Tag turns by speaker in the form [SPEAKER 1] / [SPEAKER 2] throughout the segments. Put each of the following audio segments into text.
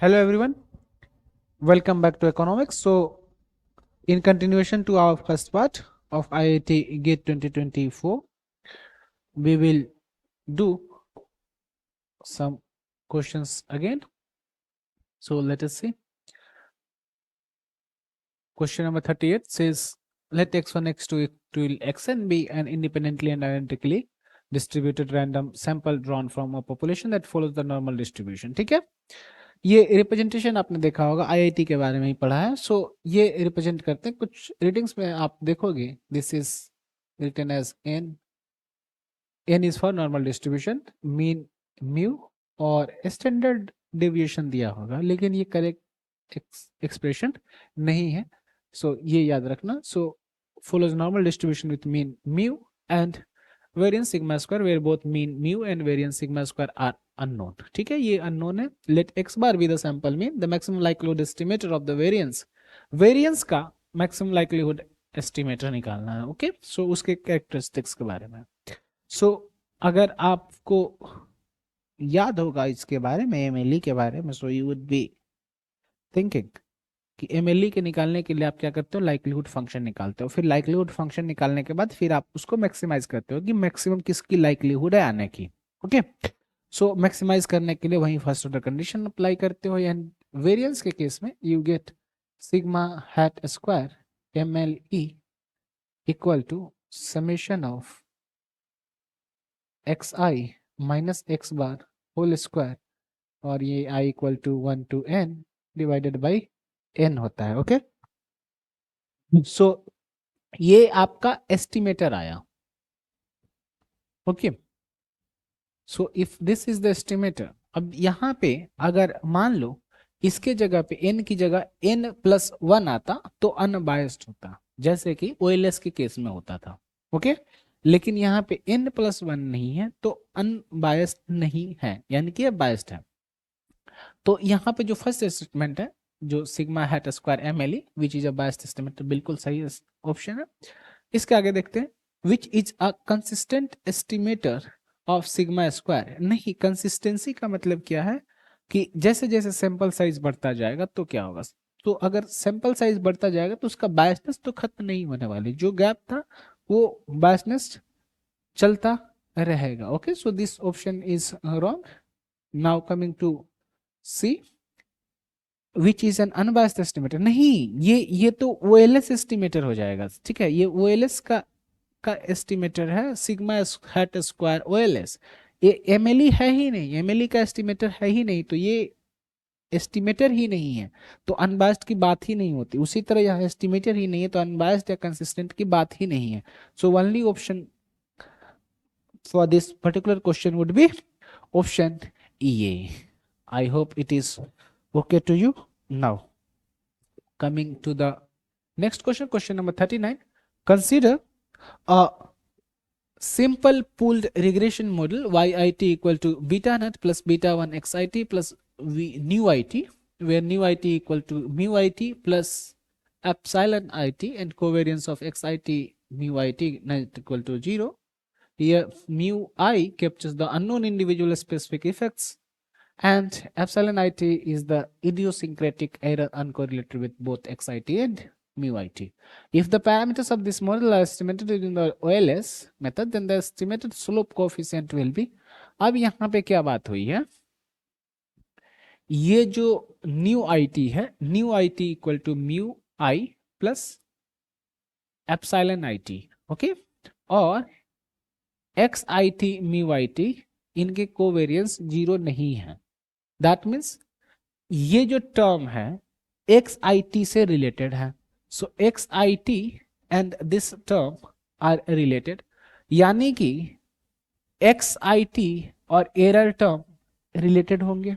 [SPEAKER 1] Hello everyone, welcome back to economics. So, in continuation to our first part of IIT GATE 2024, we will do some questions again. So, let us see. Question number 38 says, let x1, x2 equal x and be an independently and identically distributed random sample drawn from a population that follows the normal distribution. ठीक है, ये representation आपने देखा होगा, IIT के बारे में ही पढ़ा है. सो ये रिप्रेजेंट करते हैं. कुछ रीडिंग्स में आप देखोगे, this is written as N. N is for normal distribution, mean mu और स्टैंडर्ड डेविएशन दिया होगा, लेकिन ये करेक्ट एक्सप्रेशन नहीं है. सो ये याद रखना. सो follows normal distribution with mean mu and variance sigma square where both mean mu and variance sigma square are unknown. ठीक है, ये unknown है. Let x bar be the sample mean, the maximum likelihood estimator of the variance. variance का maximum likelihood estimator निकालना है. Okay, सो उसके characteristics के बारे में. सो अगर आपको याद होगा इसके बारे में, MLE के बारे में, so you would be thinking कि MLE के निकालने के लिए आप क्या करते हो, लाइक्लीहुड फंक्शन निकालते हो. फिर लाइक्लीहुड फंक्शन निकालने के बाद फिर आप उसको मैक्सिमाइज करते हो कि मैक्सिमम किसकी लाइक्लीहुड है आने की. ओके, सो मैक्सिमाइज करने के लिए वही फर्स्ट ऑर्डर कंडीशन अप्लाई करते हो. एंड वेरिएंस के केस में you get sigma hat square MLE equal to summation of xi minus x bar whole square, और ये i equal to 1 to n divided by n होता है. Okay, so ये आपका एस्टिमेटर आया. Okay, so if this is the estimator, अब यहाँ पे अगर मान लो इसके जगह पे n की जगह n+1 आता तो अनबायस्ड होता, जैसे कि OLS के केस में होता था. ओके, लेकिन यहाँ पे n+1 नहीं है तो अनबायस्ड नहीं है, यानी कि बायस्ड है. तो यहाँ पे जो फर्स्ट स्टेटमेंट है, जो sigma hat square MLE which is a biased estimator, बिल्कुल सही ऑप्शन है. इसके आगे देखते हैं, which is a consistent estimator of sigma square. नहीं, कंसिस्टेंसी का मतलब क्या है कि जैसे जैसे सैंपल साइज बढ़ता जाएगा तो क्या होगा. तो अगर सैंपल साइज बढ़ता जाएगा तो उसका बायसनेस तो खत्म नहीं होने वाली, जो गैप था वो बायसनेस चलता रहेगा. Okay, so this option is wrong. Now coming to C, which is an unbiased estimator. नहीं, ये तो OLS एस्टिमेटर हो जाएगा. ठीक है, ये OLS का एस्टिमेटर है, सिग्मा हैट स्क्वायर OLS. ये MLE है ही नहीं, MLE का एस्टिमेटर है ही नहीं, तो ये एस्टिमेटर ही नहीं है तो अनबायस्ड की बात ही नहीं होती. उसी तरह यह एस्टिमेटर ही नहीं है तो अनबायस्ड या कंसिस्टेंट की बात ही नहीं है. So only option for this particular question would be option E. I hope it is okay to you. Now coming to the next question, question number 39. Consider a simple pooled regression model YIT equal to beta naught plus beta 1 XIT plus nu IT, where nu IT equal to mu IT plus epsilon IT and covariance of XIT mu IT not equal to 0. Here mu I captures the unknown individual specific effects and epsilon IT is the idiosyncratic error uncorrelated with both XIT and mu IT. If the parameters of this model are estimated in the OLS method, then the estimated slope coefficient will be. अब यहाँ पे क्या बात हुई है, ये जो nu IT है, nu IT equal to mu i plus epsilon IT. Okay, और XIT म्यू IT इनके कोवेरियंस 0 नहीं है. दैट मीन्स ये जो टर्म है XIT से रिलेटेड है. So XIT and this term are related, यानी कि XIT और एरर टर्म रिलेटेड होंगे.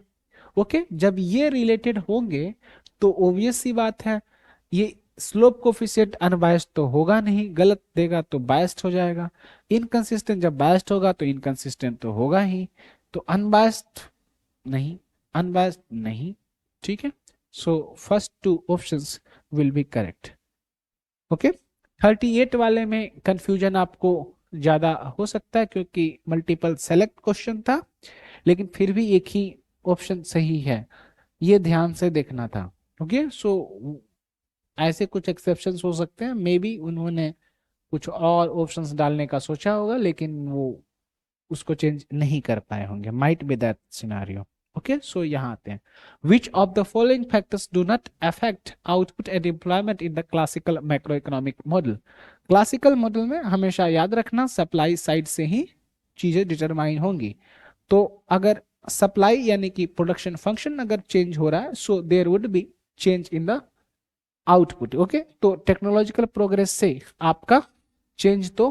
[SPEAKER 1] ओके, जब ये रिलेटेड होंगे तो ऑब्वियस सी बात है ये स्लोप कोफिशिएंट अनबायस्ड तो होगा नहीं, गलत देगा तो बायस्ड हो जाएगा. इनकंसिस्टेंट जब बायस्ड होगा तो इनकंसिस्टेंट तो होगा ही, तो अनबायस्ड नहीं, अनबायस्ड नहीं. ठीक है, so first two options will be correct. Okay, 38 वाले में कंफ्यूजन आपको ज्यादा हो सकता है क्योंकि मल्टीपल सेलेक्ट क्वेश्चन था, लेकिन फिर भी एक ही ऑप्शन सही है. ये ध्यान से देखना था। ओके, सो ऐसे कुछ एक्सेप्शंस हो सकते हैं, मे बी उन्होंने कुछ और ऑप्शंस डालने का सोचा होगा लेकिन वो उसको चेंज नहीं कर पाए होंगे, might be that scenario. Okay, so यहाँ आते हैं। Which of the following factors do not affect output and employment in the classical macro economic model. Classical model में हमेशा याद रखना सप्लाई साइड से ही चीजें डिटरमाइन होंगी। तो अगर सप्लाई यानी कि प्रोडक्शन फंक्शन अगर चेंज हो रहा है, so there would be change in the output. Okay, तो टेक्नोलॉजिकल प्रोग्रेस से आपका चेंज तो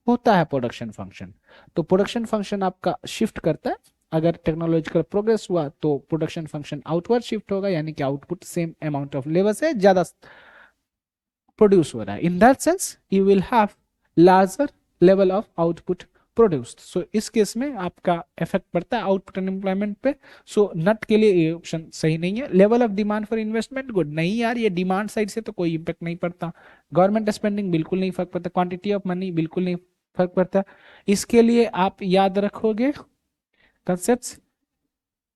[SPEAKER 1] होता है प्रोडक्शन फंक्शन, तो प्रोडक्शन फंक्शन आपका शिफ्ट करता है। अगर टेक्नोलॉजिकल प्रोग्रेस हुआ तो प्रोडक्शन फंक्शन आउटवर्ड शिफ्ट होगा, यानी कि output same amount of labour से ज्यादा प्रोड्यूस हो रहा है। In that sense you will have larger level of output produced. So इस केस में आपका इफेक्ट पड़ता है आउटपुट एंड एम्प्लॉयमेंट पे। सो नट के लिए ये ऑप्शन सही नहीं है। Level of demand for investment good, नहीं यार, ये डिमांड साइड से तो कोई इम्पैक्ट नहीं पड़ता। गवर्नमेंट स्पेंडिंग बिल्कुल नहीं फर्क पड़ता, क्वांटिटी ऑफ मनी बिल्कुल नहीं फर्क पड़ता। इसके लिए आप याद रखोगे concept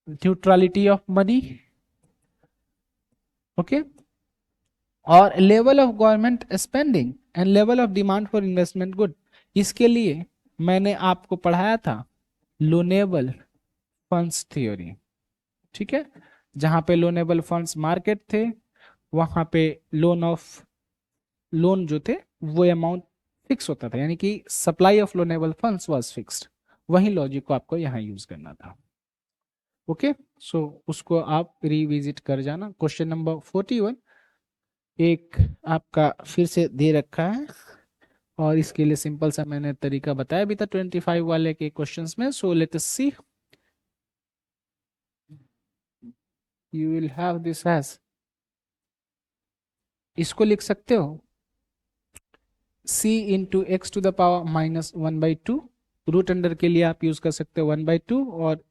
[SPEAKER 1] neutrality of money, okay, और level of government spending and level of demand for investment good. इसके लिए मैंने आपको पढ़ाया था लोनेबल फंड्स थ्योरी, ठीक है, जहां पे लोनेबल फंड्स मार्केट थे, वहां पे लोन जो थे वो अमाउंट फिक्स होता था, यानी कि supply of loanable funds was fixed. वही लॉजिक को आपको यहाँ यूज करना था। ओके, सो उसको आप रिविजिट कर जाना। क्वेश्चन नंबर 41 एक आपका फिर से दे रखा है, और इसके लिए सिंपल सा मैंने तरीका बताया भी था 25 वाले के क्वेश्चंस में। So let us see, you will have this as, इसको लिख सकते हो c into x to the power minus 1/2। Root under के लिए आप यूज कर सकते हो 1/2, और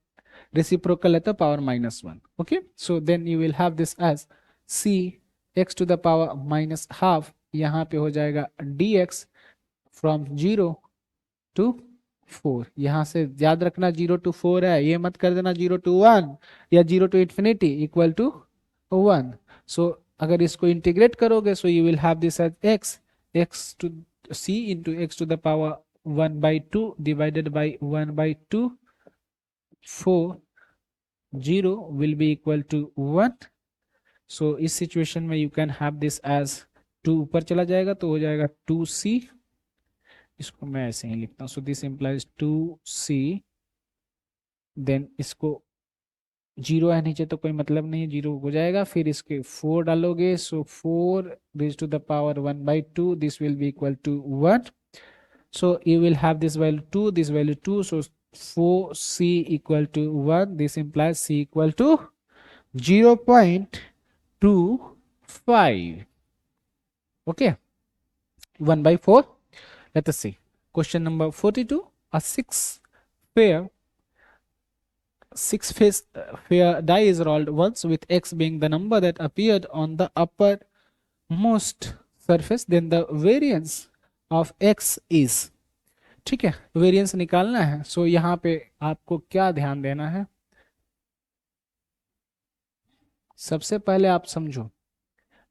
[SPEAKER 1] रेसिप्रोकल है तो power -1। Okay, so then you will have this as c x to the power minus half, यहाँ पे हो जाएगा dx फ्रॉम 0 टू 4। यहां से याद रखना 0 टू 4 है, ये मत कर देना 0 टू 1 या 0 to infinity equal to 1। So अगर इसको इंटीग्रेट करोगे, so you will have this as x to c into x to the power 1/2 divided by 1/2, 4, 0 will be equal to 1। So इस सिचुएशन में you can have this as 2 ऊपर चला जाएगा तो हो जाएगा 2c। इसको मैं ऐसे ही लिखता हूँ, so this implies 2c, then इसको 0 है नीचे तो कोई मतलब नहीं है, 0 हो जाएगा, फिर इसके 4 डालोगे, so 4 raise to the power 1/2, this will be equal to 1। So you will have this value 2, this value 2, so 4c equal to 1, this implies c equal to 0.25। okay, 1/4। let us see question number 42, a six face fair die is rolled once with x being the number that appeared on the uppermost surface, then the variance of x is, ठीक है, variance निकालना है। सो यहाँ पे आपको क्या ध्यान देना है, सबसे पहले आप समझो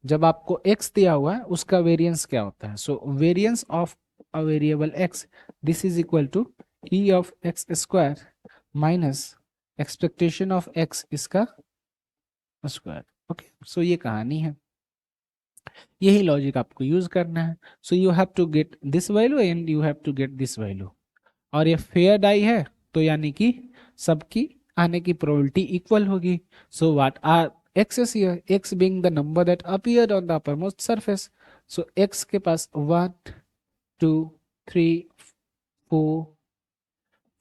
[SPEAKER 1] जब आपको x दिया हुआ है उसका वेरिएंस क्या होता है। So variance of a variable x, this is equal to e of X square minus expectation of x इसका स्क्वायर। ओके, सो ये कहानी है, यही लॉजिक आपको यूज करना है। So you have to get this value and you have to get this value, और ये फेयर डाई है तो यानी कि सबकी आने की प्रोबेबिलिटी इक्वल होगी। So what are x is here, x being the number that appeared on the uppermost surface, so x के पास 1 2 3 4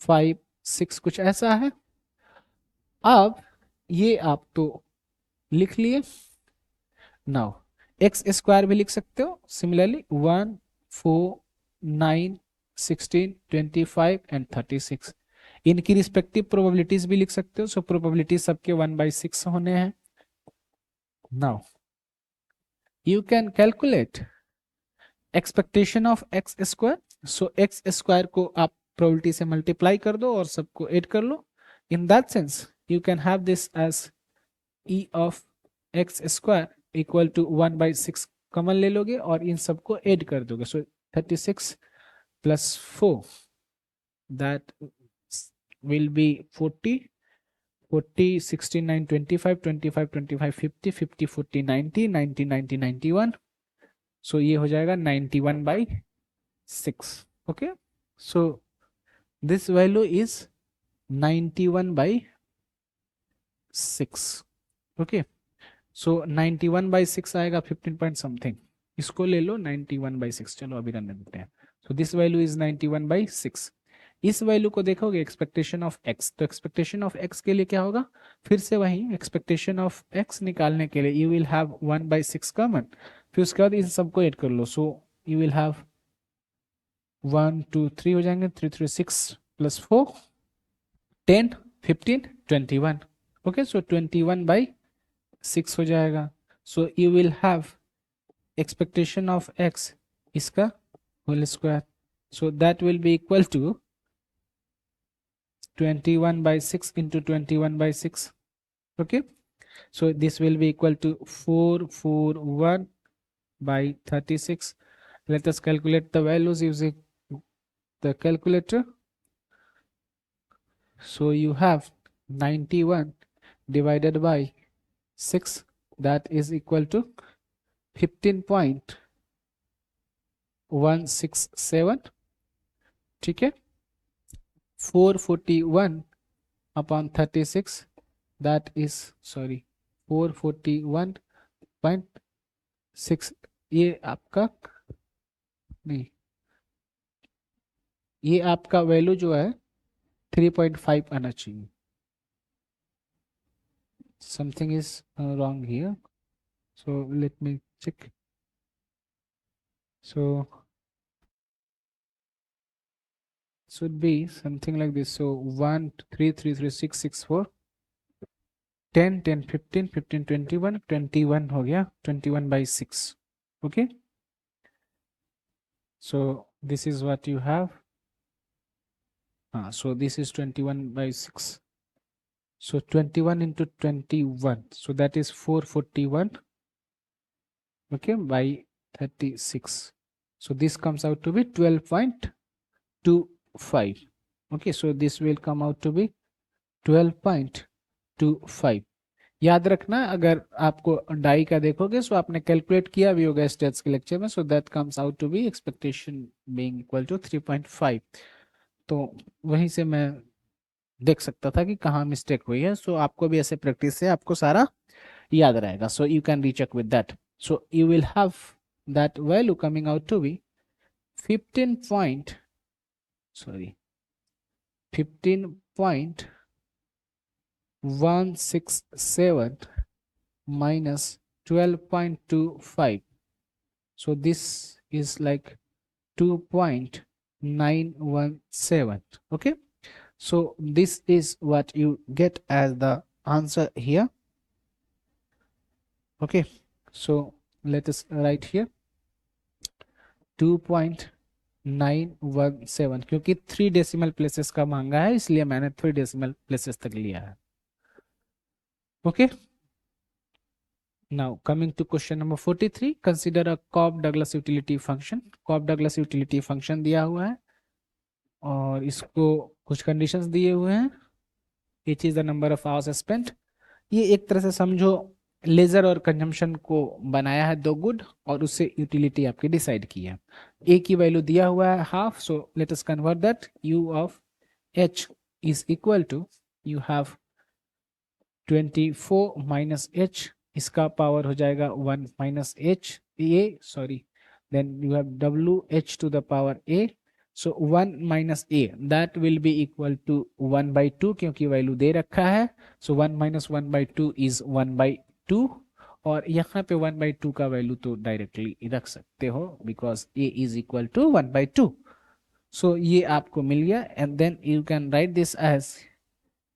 [SPEAKER 1] 5 6 कुछ ऐसा है। अब ये आप तो लिख लिए, नाउ एक्स स्क्वायर भी लिख सकते हो सिमिलरली, 1 4 9 16 25 एंड 36, इनकी रिस्पेक्टिव प्रोबेबिलिटीज भी लिख सकते हो। सो प्रोबेबिलिटी सबके 1/6 होने हैं। Now you can calculate expectation of X square, so X square को आप प्रोबेबिलिटी से मल्टीप्लाई कर दो और सबको ऐड कर लो। In that sense you can have this as E of X square equal to 1/6 common ले लोगे और इन सबको ऐड कर दोगे. So 36 plus 4 that will be 40 40 69 25 25 25 50 50 40 90 90 90 91. So ये हो जाएगा 91/6. Okay, so this value is 91/6. Okay, so 91/6 आएगा 15 पॉइंट समथिंग. इसको ले लो 91/6. चलो अभी रन देते हैं. सो दिस वैल्यू इज 91/6. इस वैल्यू को देखोगे एक्सपेक्टेशन ऑफ एक्स, तो एक्सपेक्टेशन ऑफ एक्स के लिए क्या होगा, फिर से वही एक्सपेक्टेशन ऑफ एक्स निकालने के लिए यू विल हैव 1/6 कॉमन, फिर उसके बाद इन सबको ऐड कर लो. सो यू विल हैव 1 2 3 हो जाएंगे, 3 3 6 प्लस 4 10 15 21. ओके, सो 21/6 हो जाएगा. So you will have expectation of X इसका whole square, so that will be equal to 21/6 into 21/6. Okay, so this will be equal to 441/36. Let us calculate the values using the calculator. So you have 91 divided by 6, that is equal to 15.167. ठीक है, 441/36, that is 441.6. ये आपका नहीं, ये आपका value जो है 3.5 आना चाहिए. Something is wrong here, so let me check. So should be something like this. So 1 3 3 3 6 6 4 10 10 15 15 21 21 हो गया 21/6. okay, so this is what you have. So this is 21/6. so 21 into 21, so that is 441, okay, by 36. so this comes out to be 12.25. okay, so this will come out to be 12.25. याद रखना, अगर आपको die का देखोगे सो आपने calculate किया भी होगा स्टेट्स के लेक्चर में. So that comes out to be expectation being equal to 3.5. तो वहीं से मैं देख सकता था कि कहाँ मिस्टेक हुई है. सो आपको भी ऐसे प्रैक्टिस से आपको सारा याद रहेगा. So you can recheck with that. So you will have that value coming out to be 15.167 minus 12.25. so this is like 2.917. okay, so this is what you get as the answer here. okay, so let us write here 2.917, क्योंकि 3 decimal places का मांगा है इसलिए मैंने 3 decimal places तक लिया है. okay, now coming to question number 43, consider a Cobb-Douglas utility function. Cobb-Douglas utility function दिया हुआ है और इसको कुछ कंडीशंस दिए हुए हैं. each is the number of hours spent. ये एक तरह से समझो लेजर और कंजम्पशन को बनाया है दो गुड और उससे यूटिलिटी आपकी डिसाइड की है. ए की वैल्यू दिया हुआ है half, so let us convert that. U of H is equal to, you have 24 minus H, इसका पावर हो जाएगा 1 minus H A, sorry, then you have W H to the power A. So 1 minus A that will be equal to 1/2 क्योंकि value दे रखा है. सो 1 minus 1/2 is 1/2 और यहाँ पे 1/2 का वैल्यू तो डायरेक्टली रख सकते हो because A is equal to 1/2. So ये आपको मिल गया and then you can write this as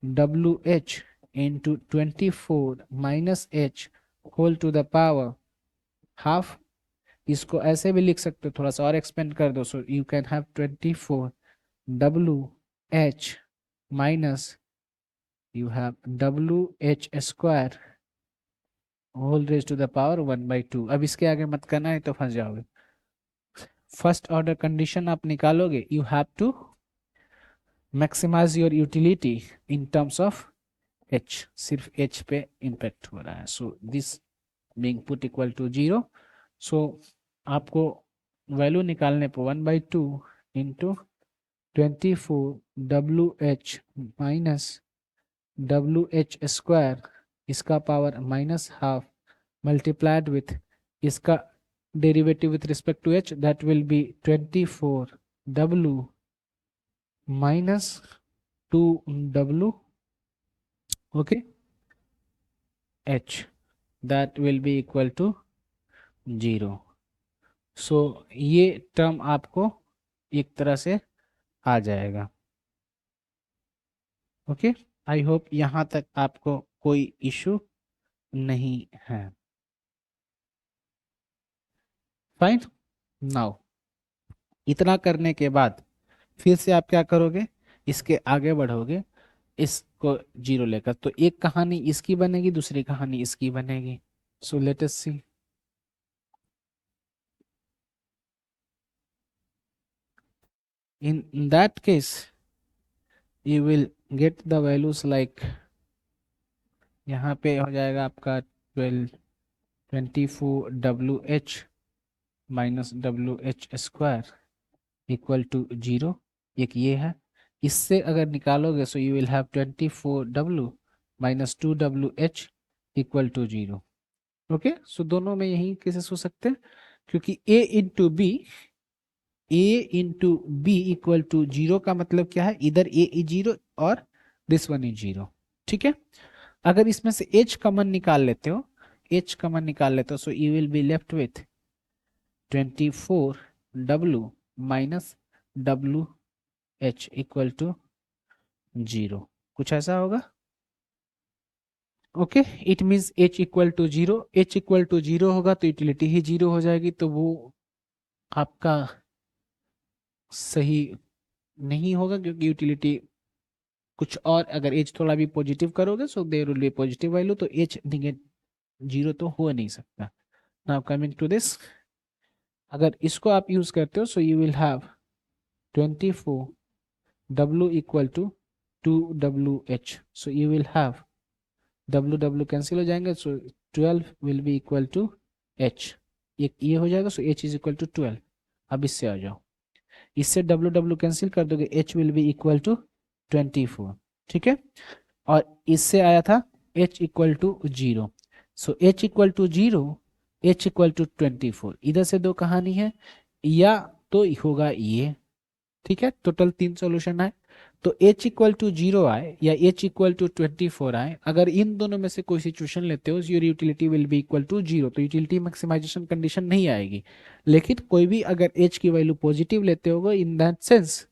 [SPEAKER 1] WH into 24 minus H whole to the power half. इसको ऐसे भी लिख सकते हो, थोड़ा सा और एक्सपेंड कर दो. So you can have 24 WH minus you have WH square whole raise to the power 1/2। अब इसके आगे मत करना है तो फंस जाओगे। फर्स्ट ऑर्डर कंडीशन आप निकालोगे, you have to maximize your utility in terms of H, सिर्फ एच पे इम्पैक्ट हो रहा है। So this being put equal to 0, so आपको वैल्यू निकालने पर 1/2 इंटू 24 WH माइनस WH² इसका पावर -½ multiplied with इसका derivative with respect to h, that will be 24W minus 2W, okay, h, that will be equal to 0। सो ये term आपको एक तरह से आ जाएगा। ओके, आई होप यहां तक आपको कोई इशू नहीं है। फाइन, नाउ इतना करने के बाद फिर से आप क्या करोगे, इसके आगे बढ़ोगे इसको 0 लेकर, तो एक कहानी इसकी बनेगी, दूसरी कहानी इसकी बनेगी। So let us see. In that case, you will get the values like यहाँ पे हो जाएगा आपका 24WH minus WH² equal to 0। एक ये है, इससे अगर निकालोगे so you will have 24W minus 2WH equal to 0। Okay, so दोनों में यही केसेस हो सकते हैं, क्योंकि A into B equal to 0 का मतलब क्या है, इधर A इज 0 और दिस वन इज 0। ठीक है, अगर इसमें से H कॉमन निकाल लेते हो, H कॉमन निकाल लेते हो, so you will be left with 24W minus WH equal to 0, कुछ ऐसा होगा। Okay, it means H equal to 0, H equal to 0 होगा तो यूटिलिटी ही 0 हो जाएगी, तो वो आपका सही नहीं होगा, क्योंकि यूटिलिटी कुछ और, अगर एज थोड़ा भी पॉजिटिव करोगे so there will be positive value, तो एज नेगेटिव 0 तो हो नहीं सकता। नाउ कमिंग टू दिस, अगर इसको आप यूज करते हो so you will have 24W equal to 2WH, so you will have W cancel हो जाएंगे, so 12 will be equal to H, एक ये हो जाएगा, so H is equal to 12। अब इससे आ जाओ, इससे W कैंसिल कर दोगे, H will be equal to 24। ठीक है, और इससे आया था H equal to 0, so H equal to 0, H equal to 24, इधर से दो कहानी है, या तो होगा ये। ठीक है, टोटल 3 सॉल्यूशन आए, तो H इक्वल टू 0 आए या H इक्वल टू 24 आए, अगर इन दोनों में से कोई सिचुएशन लेते हो, your utility will be equal to 0, तो यूटिलिटी मैक्सिमाइजेशन कंडीशन नहीं आएगी। लेकिन कोई भी अगर H की वैल्यू पॉजिटिव लेते होगे, in that sense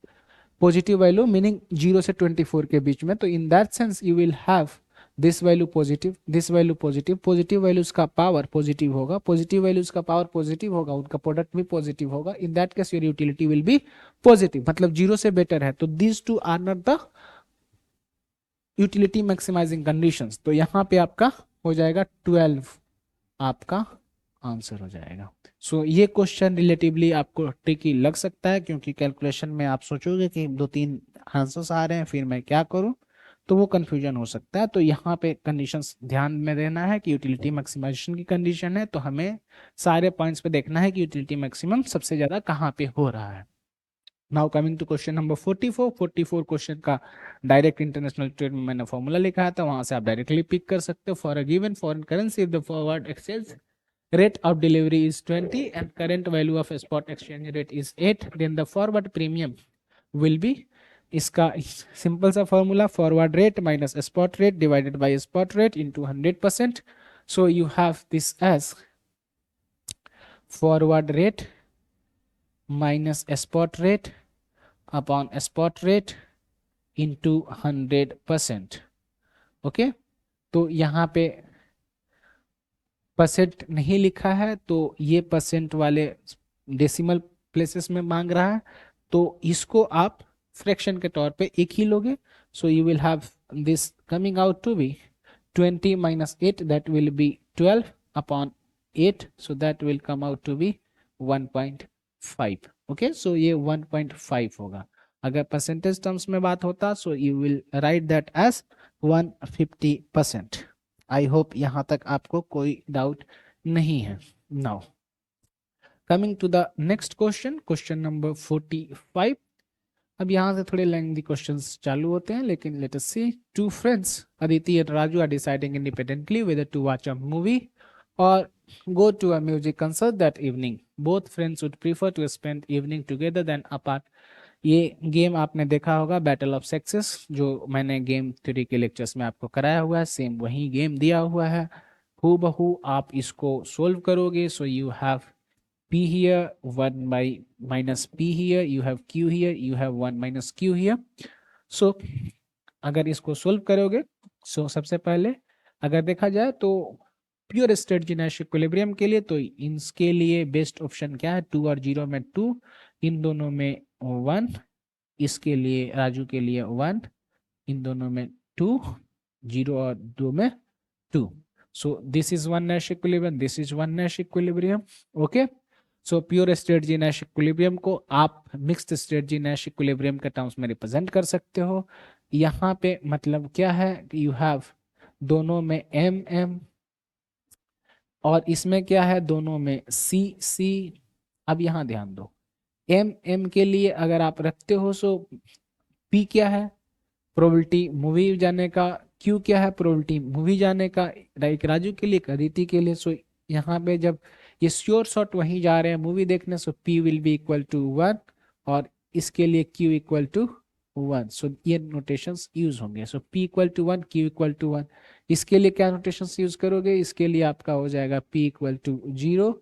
[SPEAKER 1] positive value meaning 0 से 24 के बीच में, तो in that sense you will have this value positive, this value positive, positive values का पावर पॉजिटिव होगा, पॉजिटिव वैल्यूज का पावर पॉजिटिव होगा, उनका प्रोडक्ट भी पॉजिटिव होगा, in that case your utility will be positive, मतलब 0 से बेटर है, तो these two are not the utility maximizing conditions, तो यहाँ पे आपका हो जाएगा 12, आपका आंसर हो जाएगा। सो ये क्वेश्चन रिलेटिवली आपको ट्रिकी लग सकता है, क्योंकि कैलकुलेशन में आप सोचोगे कि 2-3 आंसर्स आ रहे हैं, फिर मैं क्या करूं, तो वो कंफ्यूजन हो सकता है। तो यहाँ पे कंडीशंस ध्यान में देना है कि यूटिलिटी मैक्सिमाइजेशन की कंडीशन है, तो हमें सारे पॉइंट्स पे देखना है कि यूटिलिटी मैक्सिमम सबसे ज्यादा कहाँ पे हो रहा है। Now coming to question number 44 question का डायरेक्ट इंटरनेशनल ट्रेड में मैंने फॉर्मूला लिखा था, वहां से आप डायरेक्टली पिक कर सकते हो। For a given foreign currency if the forward exchange rate of delivery is 20 and current value of spot exchange rate is 8, then the forward premium will be, इसका सिंपल सा formula, forward rate minus spot rate divided by spot rate into 100%, so you have this as forward rate minus spot rate upon spot rate into 100%। Okay, तो यहाँ पे percent नहीं लिखा है, तो ये परसेंट वाले डेसिमल प्लेसेस में मांग रहा है, तो इसको आप फ्रैक्शन के तौर पे एक ही लोगे, so you will have this coming out to be 20 minus 8, that will be 12/8, so that will come out to be 1.5. Okay, so ये 1.5 होगा. अगर परसेंटेज टर्म्स में बात होता so you will write that as 150%. I hope यहां तक आपको कोई डाउट नहीं है. Now coming to the next question, question number 45. अब यहाँ से थोड़े लेंथी क्वेश्चंस चालू होते हैं, लेकिन let us see. Two friends, Aditi and Raju, are deciding independently whether to watch a movie और go to a music concert that evening. Both friends would prefer to spend evening together than apart. ये game आपने देखा होगा, battle of sexes, जो मैंने game theory के lectures में आपको कराया हुआ है. सेम वही गेम दिया हुआ है हूबहू. आप इसको सोल्व करोगे. So you have p here, 1 by minus p here, you have q here, you have 1 minus q here. so अगर इसको सोल्व करोगे, सो सबसे पहले अगर देखा जाए तो प्योर स्टेट नाश इक्विलिब्रियम के लिए तो इसके लिए बेस्ट ऑप्शन क्या है, 2 और 0 में 2, इन दोनों में 1, इसके लिए राजू के लिए 1, इन दोनों में 2, 0 और 2 में 2. So this is one Nash equilibrium, this is one Nash equilibrium. Okay, so pure strategy Nash equilibrium को आप mixed strategy Nash equilibrium के टर्म्स में रिप्रेजेंट कर सकते हो. यहाँ पे मतलब क्या है, यू हैव दोनों में एम एम और इसमें क्या है, दोनों में सी सी. अब यहाँ ध्यान दो, एम एम के लिए अगर आप रखते हो सो पी क्या है, प्रोबेबिलिटी मूवी जाने का, क्यू क्या है, प्रोबेबिलिटी मूवी जाने का, लाइक राजू के लिए, अदिति के लिए. सो यहाँ पे जब ये श्योर शॉट वहीं जा रहे हैं मूवी देखने, so P will be equal to 1 और इसके लिए क्यू इक्वल टू 1. सो ये नोटेशंस यूज होंगे. So P equal to 1, Q equal to 1. इसके लिए क्या नोटेशंस यूज करोगे, इसके लिए आपका हो जाएगा P equal to 0,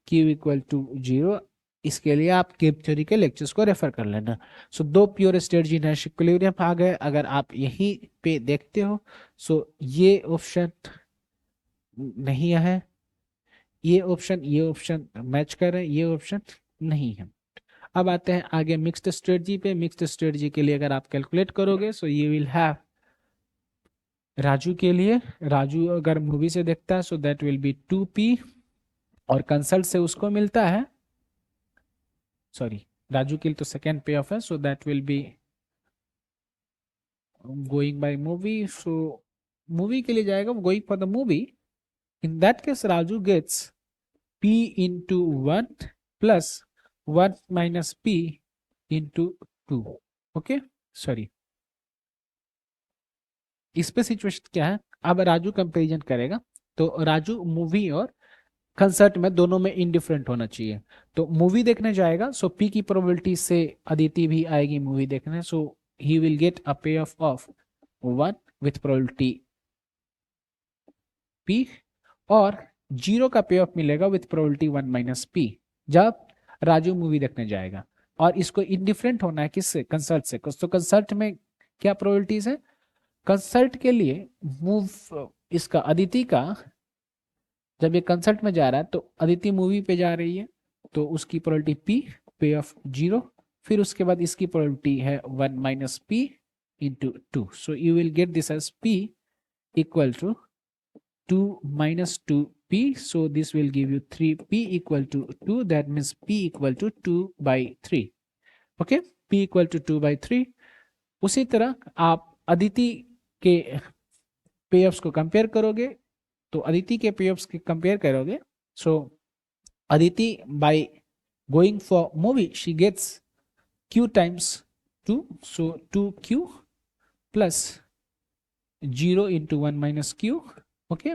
[SPEAKER 1] Q equal to 0. इसके लिए आप गेम थ्योरी के लेक्चर्स को रेफर कर लेना. सो दो pure strategy Nash equilibrium आ गए. अगर आप यहीं पे देखते हो, सो ये ऑप्शन नहीं है, ये ऑप्शन मैच कर रहे हैं, ये ऑप्शन नहीं है. अब आते हैं आगे मिक्स्ड स्ट्रेटजी पे. मिक्स्ड स्ट्रेटजी के लिए अगर आप कैलकुलेट करोगे, so you will have Raju के लिए, राजू अगर मूवी से देखता है, so that will B 2p और कंसल्ट से उसको मिलता है, सॉरी राजू के लिए तो सेकेंड पे ऑफ है, so that will be going by movie. So movie के लिए जाएगा, going for the movie. In that case Raju gets p into 1 plus 1 minus p into 2. Okay, sorry इस पे सिचुएशन क्या है. अब राजू कंपेरिजन करेगा, तो राजू मूवी और कंसर्ट में दोनों में इनडिफरेंट होना चाहिए. तो मूवी देखने जाएगा, सो पी की प्रोबेबिलिटी से अदिति भी आएगी मूवी देखने. सो ही विल गेट अ पे ऑफ 1 विथ प्रोबेबिलिटी p और 0 का पे ऑफ मिलेगा विथ प्रोबेबिलिटी 1 माइनस p जब राजू मूवी देखने जाएगा. और इसको इनडिफरेंट होना है किससे, कंसर्ट से. तो कंसर्ट में क्या प्रोबेबिलिटीज है, कंसर्ट के लिए मूव इसका अदिति का, जब ये कंसर्ट में जा रहा है तो अदिति मूवी पे जा रही है, तो उसकी प्रोबेबिलिटी p, पे ऑफ 0. फिर उसके बाद इसकी प्रोबेबिलिटी है 1 minus p into 2. So you will get this as p equal to 2 minus 2p. So this will give you 3p equal to 2. That means p equal to 2 by 3. Okay, p equal to 2 by 3. उसी तरह आप अदिति के पे offs को compare करोगे, तो अदिति के पे ऑफ्स के कंपेयर करोगे. So Aditi by going for movie she gets q times 2. So 2q plus 0 into 1 minus q. Okay,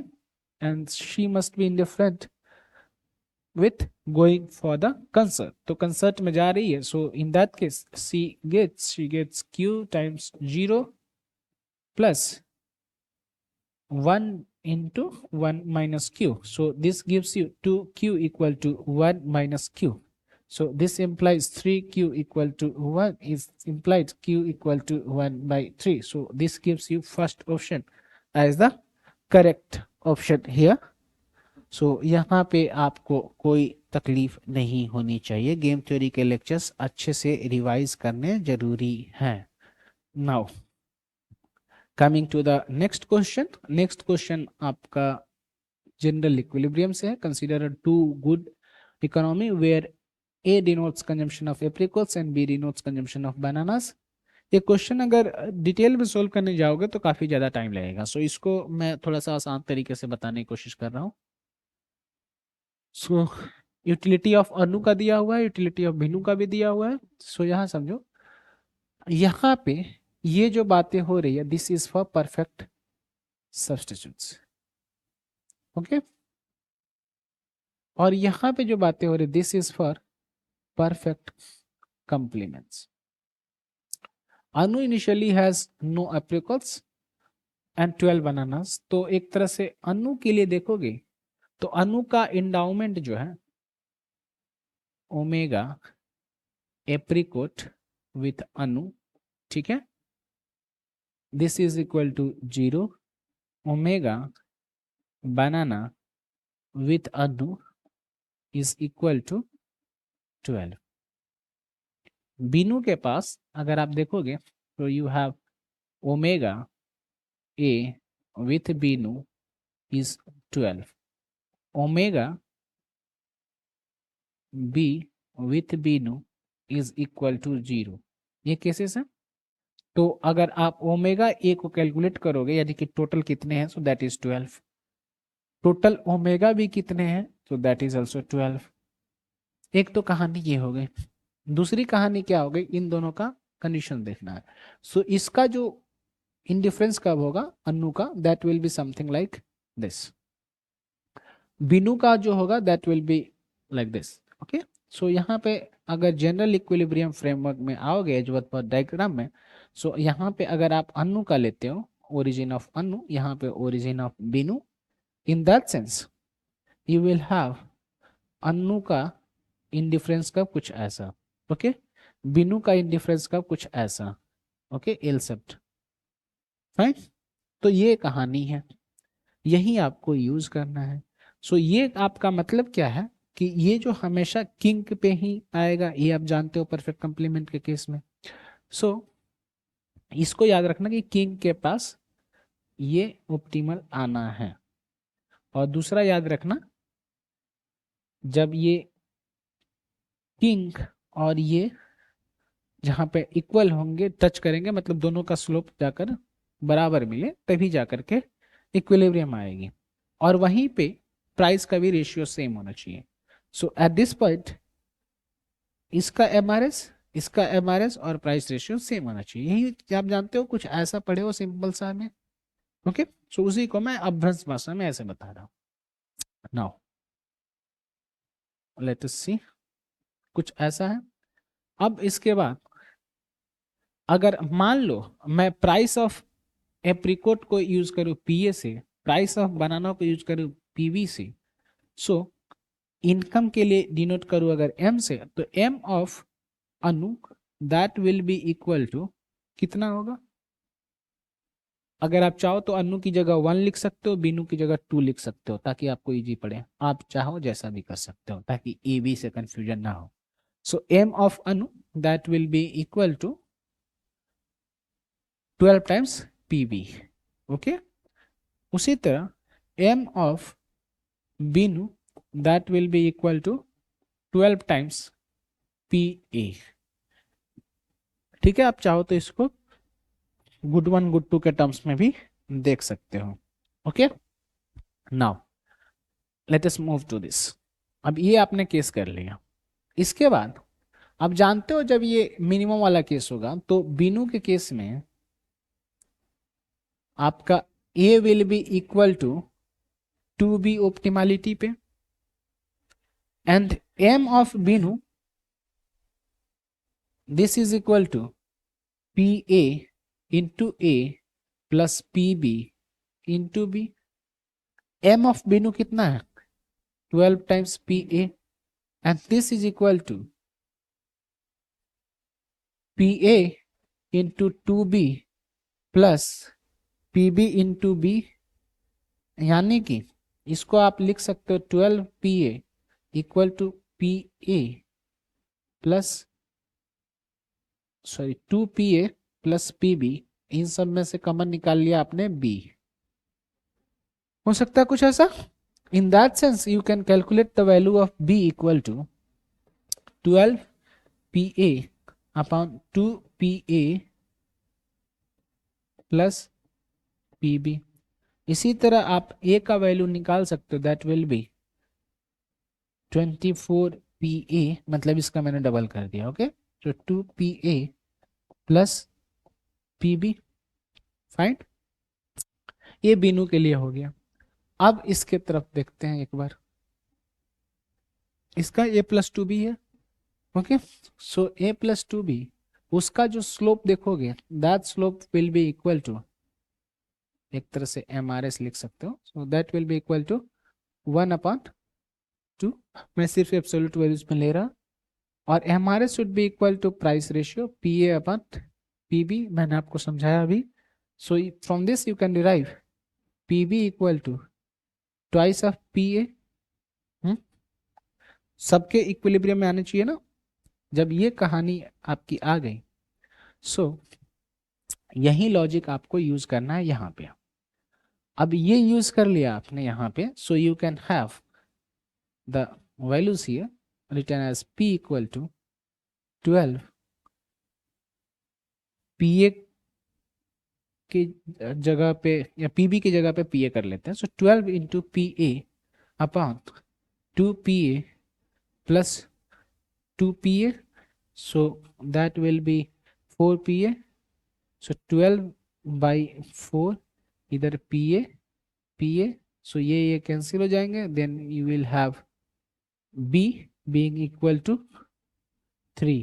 [SPEAKER 1] and she must be indifferent with going for the concert. तो concert में जा रही है, so in that case she gets q times 0 plus 1 into 1 minus q. So this gives you 2q equal to 1 minus q. So this implies 3q equal to 1 is implied q equal to 1 by 3. So this gives you first option as the correct option here. So यहाँ पे आपको कोई तकलीफ नहीं होनी चाहिए. Game theory के lectures अच्छे से रिवाइज करने जरूरी हैं. Now coming to the next question. Next question आपका जनरल इक्विलिब्रियम से है। Consider two good economy where A denotes consumption of apricots and B denotes consumption of bananas. ये क्वेश्चन अगर डिटेल में सोल्व करने जाओगे तो काफी ज्यादा टाइम लगेगा, सो इसको मैं थोड़ा सा आसान तरीके से बताने की कोशिश कर रहा हूँ। सो यूटिलिटी ऑफ अनु का दिया हुआ है, यूटिलिटी ऑफ भिन्नु का भी दिया हुआ है। सो यहाँ समझो, यहाँ पे ये जो बातें हो रही है, this is for perfect substitutes, okay. और यहाँ पे जो बातें हो रही, this is for perfect complements. Anu initially has no apricots and 12 bananas. तो एक तरह से अनु के लिए देखोगे तो अनु का इंडाउमेंट जो है ओमेगा एप्रिकोट विथ अनु, ठीक है, this is equal to 0। Omega banana with Anu is equal to 12। Binu के पास अगर आप देखोगे तो you have omega A with Binu is 12, omega B with Binu is equal to 0। ये केसेस है। तो अगर आप ओमेगा ए को कैलकुलेट करोगे यानी कि टोटल कितने हैं, सो दैट इज 12। टोटल ओमेगा भी कितने हैं, सो दैट इज ऑल्सो 12। एक तो कहानी ये हो गई। दूसरी कहानी क्या हो गई, इन दोनों का कंडीशन देखना है। सो इसका जो इंडिफरेंस कब होगा अनु का, that will be something like this. Binu का जो होगा that will be like this, okay. So यहाँ पे अगर जनरल इक्विलिब्रियम फ्रेमवर्क में आओगे एजवर्थ पर डायग्राम में, सो यहाँ पे अगर आप अनु का लेते हो, ओरिजिन ऑफ अनु, यहाँ पे origin of Binu, in that sense you will have Anu का इंडिफरेंस का कुछ ऐसा, ओके, बिनु का इंडिफरेंस का कुछ ऐसा, ओके, एलसेप्ट, फाइन। तो ये कहानी है, यही आपको यूज करना है। सो ये आपका मतलब क्या है कि ये जो हमेशा किंग पे ही आएगा, ये आप जानते हो परफेक्ट कंप्लीमेंट के केस में। सो इसको याद रखना कि किंग के पास ये ऑप्टिमल आना है। और दूसरा याद रखना, जब ये किंग और ये जहां पे इक्वल होंगे, टच करेंगे, मतलब दोनों का स्लोप जाकर बराबर मिले, तभी जाकर के इक्विलिब्रियम आएगी। और वहीं पे प्राइस का भी रेशियो सेम होना चाहिए। सो एट दिस पॉइंट इसका एमआरएस, इसका एमआरएस और प्राइस रेशियो सेम होना चाहिए। यही आप जानते हो, कुछ ऐसा पढ़े हो सिंपल सा में, ओके। सो उसी को मैं अभ्रंश भाषा में ऐसे बता रहा हूं। नाउ लेट अस सी, कुछ ऐसा है। अब इसके बाद अगर मान लो मैं प्राइस ऑफ एप्रिकोट को यूज करूं पीए से, प्राइस ऑफ बनाना को यूज करूं पीवी से, सो इनकम के लिए डिनोट करूं अगर एम से, तो M of Anu that will be equal to कितना होगा। अगर आप चाहो तो अनु की जगह 1 लिख सकते हो, बीनू की जगह 2 लिख सकते हो, ताकि आपको इजी पड़े। आप चाहो जैसा भी कर सकते हो, ताकि ए बी से कंफ्यूजन ना हो। So M of Anu that will be equal to 12 times PB, okay. उसी तरह M of Binu that will be equal to 12 times P A, ठीक है। आप चाहो तो इसको गुड 1 गुड 2 के टर्म्स में भी देख सकते हो, okay. Now let us move to this. अब ये आपने केस कर लिया। इसके बाद आप जानते हो जब ये मिनिमम वाला केस होगा, तो बीनू के केस में आपका A will be equal to 2b optimality पे, and M of Binu this is equal to P A into A plus P B into B. M of Binu कितना है, 12 times P A, and this is equal to P A into 2b plus P B into B. यानी कि इसको आप लिख सकते हो 12 P A equal to P A plus, sorry 2 P A plus P B. इन सब में से कॉमन निकाल लिया आपने बी। हो सकता है कुछ ऐसा, In that sense, you can calculate the value of B equal to 12 PA upon 2 PA plus PB. इसी तरह आप A का वैल्यू निकाल सकते हो, दैट विल बी 24 PA, मतलब इसका मैंने डबल कर दिया. ओके, तो 2 PA प्लस PB. फाइन, ये बीनू के लिए हो गया. अब इसके तरफ देखते हैं एक बार. इसका A प्लस 2B है. Okay, so A plus 2B, उसका जो स्लोप देखोगे, that slope will be equal to, एक तरह से MRS लिख सकते हो. So that will be equal to 1/2. मैं सिर्फ एब्सोल्यूट वैल्यूज में ले रहा. और MRS should be equal to price ratio PA upon PB. मैंने आपको समझाया अभी. So from this you can derive PB equal to twice of PA. सबके इक्विलिब्रियम में आने चाहिए ना. जब ये कहानी आपकी आ गई, सो यही लॉजिक आपको यूज करना है यहाँ पे. अब ये यूज कर लिया आपने यहाँ पे, so you can have the values here written as P equal to 12 PA की जगह पे, या PB की जगह पे PA कर लेते हैं. सो 12 into PA upon 2 PA plus 2 PA. so that will be 4 PA. so 12 by 4, इधर PA. so ये कैंसिल हो जाएंगे. then you will have B being equal to 3.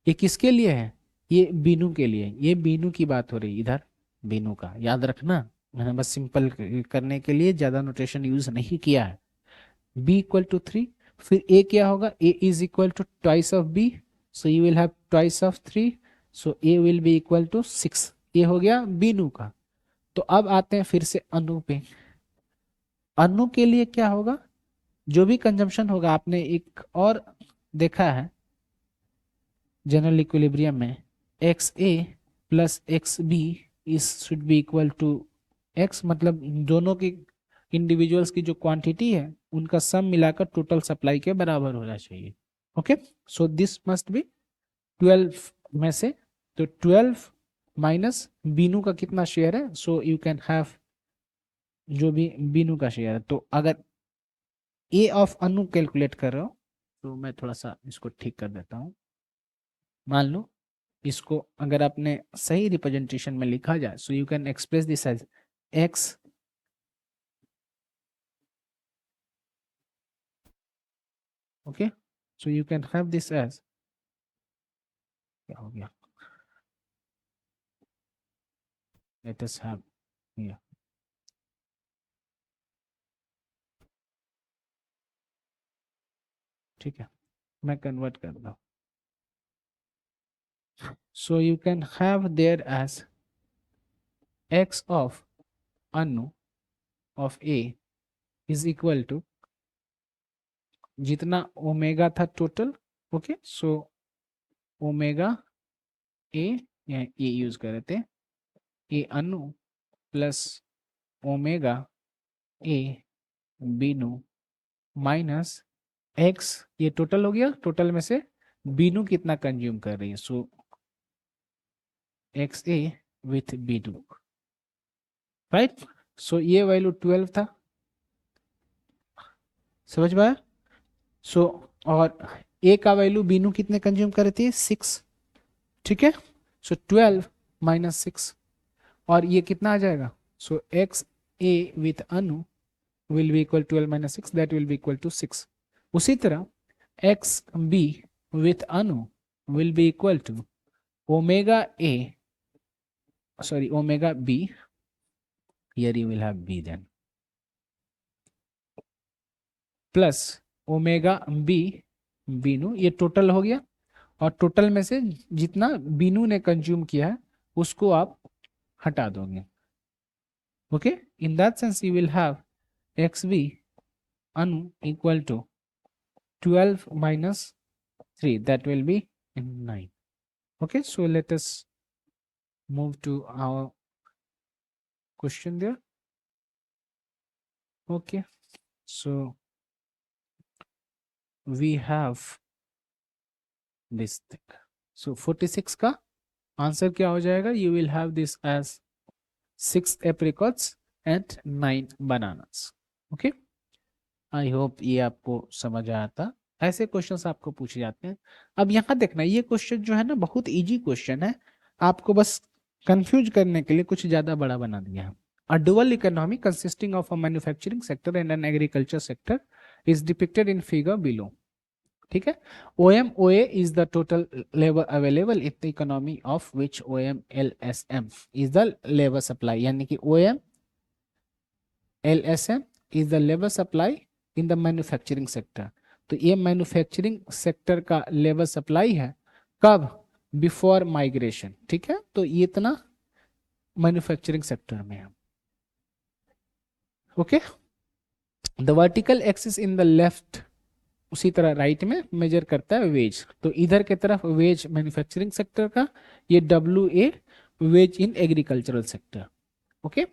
[SPEAKER 1] ये किसके लिए है? ये बीनू के लिए. ये बीनू की बात हो रही इधर, बीनू का याद रखना. मैंने बस सिंपल करने के लिए ज्यादा नोटेशन यूज नहीं किया है. B equal to 3. फिर A क्या होगा? A is equal to twice of B. so you will have twice of 3. so A will be equal to 6. ये हो गया बीनू का. तो अब आते हैं फिर से अनु पे. अनु के लिए क्या होगा? जो भी कंजम्पशन होगा, आपने एक और देखा है जनरल इक्विलिब्रियम में, XA plus XB is should be equal to X. मतलब दोनों की इंडिविजुअल्स की जो क्वांटिटी है, उनका सम मिलाकर टोटल सप्लाई के बराबर होना चाहिए. Okay, so this must be 12 में से. तो 12 माइनस बीनू का कितना शेयर है, सो यू कैन हैव जो भी बीनू का शेयर है. तो अगर ए ऑफ अनु कैलकुलेट कर रहे हो, तो मैं थोड़ा सा इसको ठीक कर देता हूं. मान लो इसको अगर आपने सही रिप्रेजेंटेशन में लिखा जाए, so you can express this as X okay. So you can have this as, क्या हो गया, लेट अस हैव हियर. ठीक है, मैं कन्वर्ट कर रहा हूं. So you can have there as x of Anu of A is equal to जितना ओमेगा था total. Okay, so omega A, या ए यूज कर रहे थे, A Anu plus omega A Binu minus X. ये टोटल हो गया. टोटल में से बीनू कितना कंज्यूम कर रही है, so X A with Binu. Right, so ये वैल्यू 12 था. समझ में आया? सो और ए का वैल्यू बीनू कितने कंज्यूम कर रही थी? 6. ठीक है, सो 12 माइनस 6, और ये कितना आ जाएगा? So X A with Anu will be equal 12 minus 6, that will be equal to 6. उसी तरह X B with Anu will be equal to omega a, sorry, omega b, here you will have b then, plus omega b Binu. ये total हो गया, और total में से जितना बीनू ने कंज्यूम किया है उसको आप हटा दोगे. Okay, in that sense you will have xb anu equal to 12 minus 3, that will be 9. Okay, so let us move to our question there. Okay, so we have this thing. So 46 का answer क्या हो जाएगा? You will have this as 6 apricots and 9 bananas. Okay, I hope ये आपको समझ आया था। ऐसे क्वेश्चंस आपको पूछे जाते हैं। अब यहाँ देखना, ये क्वेश्चन जो है ना बहुत इजी क्वेश्चन है, आपको बस कंफ्यूज करने के लिए कुछ ज्यादा बड़ा बना दिया है। A dual economy consisting of a manufacturing sector and an agriculture sector is depicted in figure below. ठीक है, OM OA is the total labor available in the economy of which OM LSM is the labor supply, यानी कि OM LSM is the labor supply in the manufacturing sector। तो ये manufacturing sector का labour supply है, कब? Before migration. ठीक है, तो ये इतना मैन्युफैक्चरिंग सेक्टर में है। Okay, the vertical axis in the left उसी तरह राइट में मेजर करता है वेज। तो इधर की तरफ वेज मैन्युफैक्चरिंग सेक्टर का, ये WA ways in agricultural sector. Okay,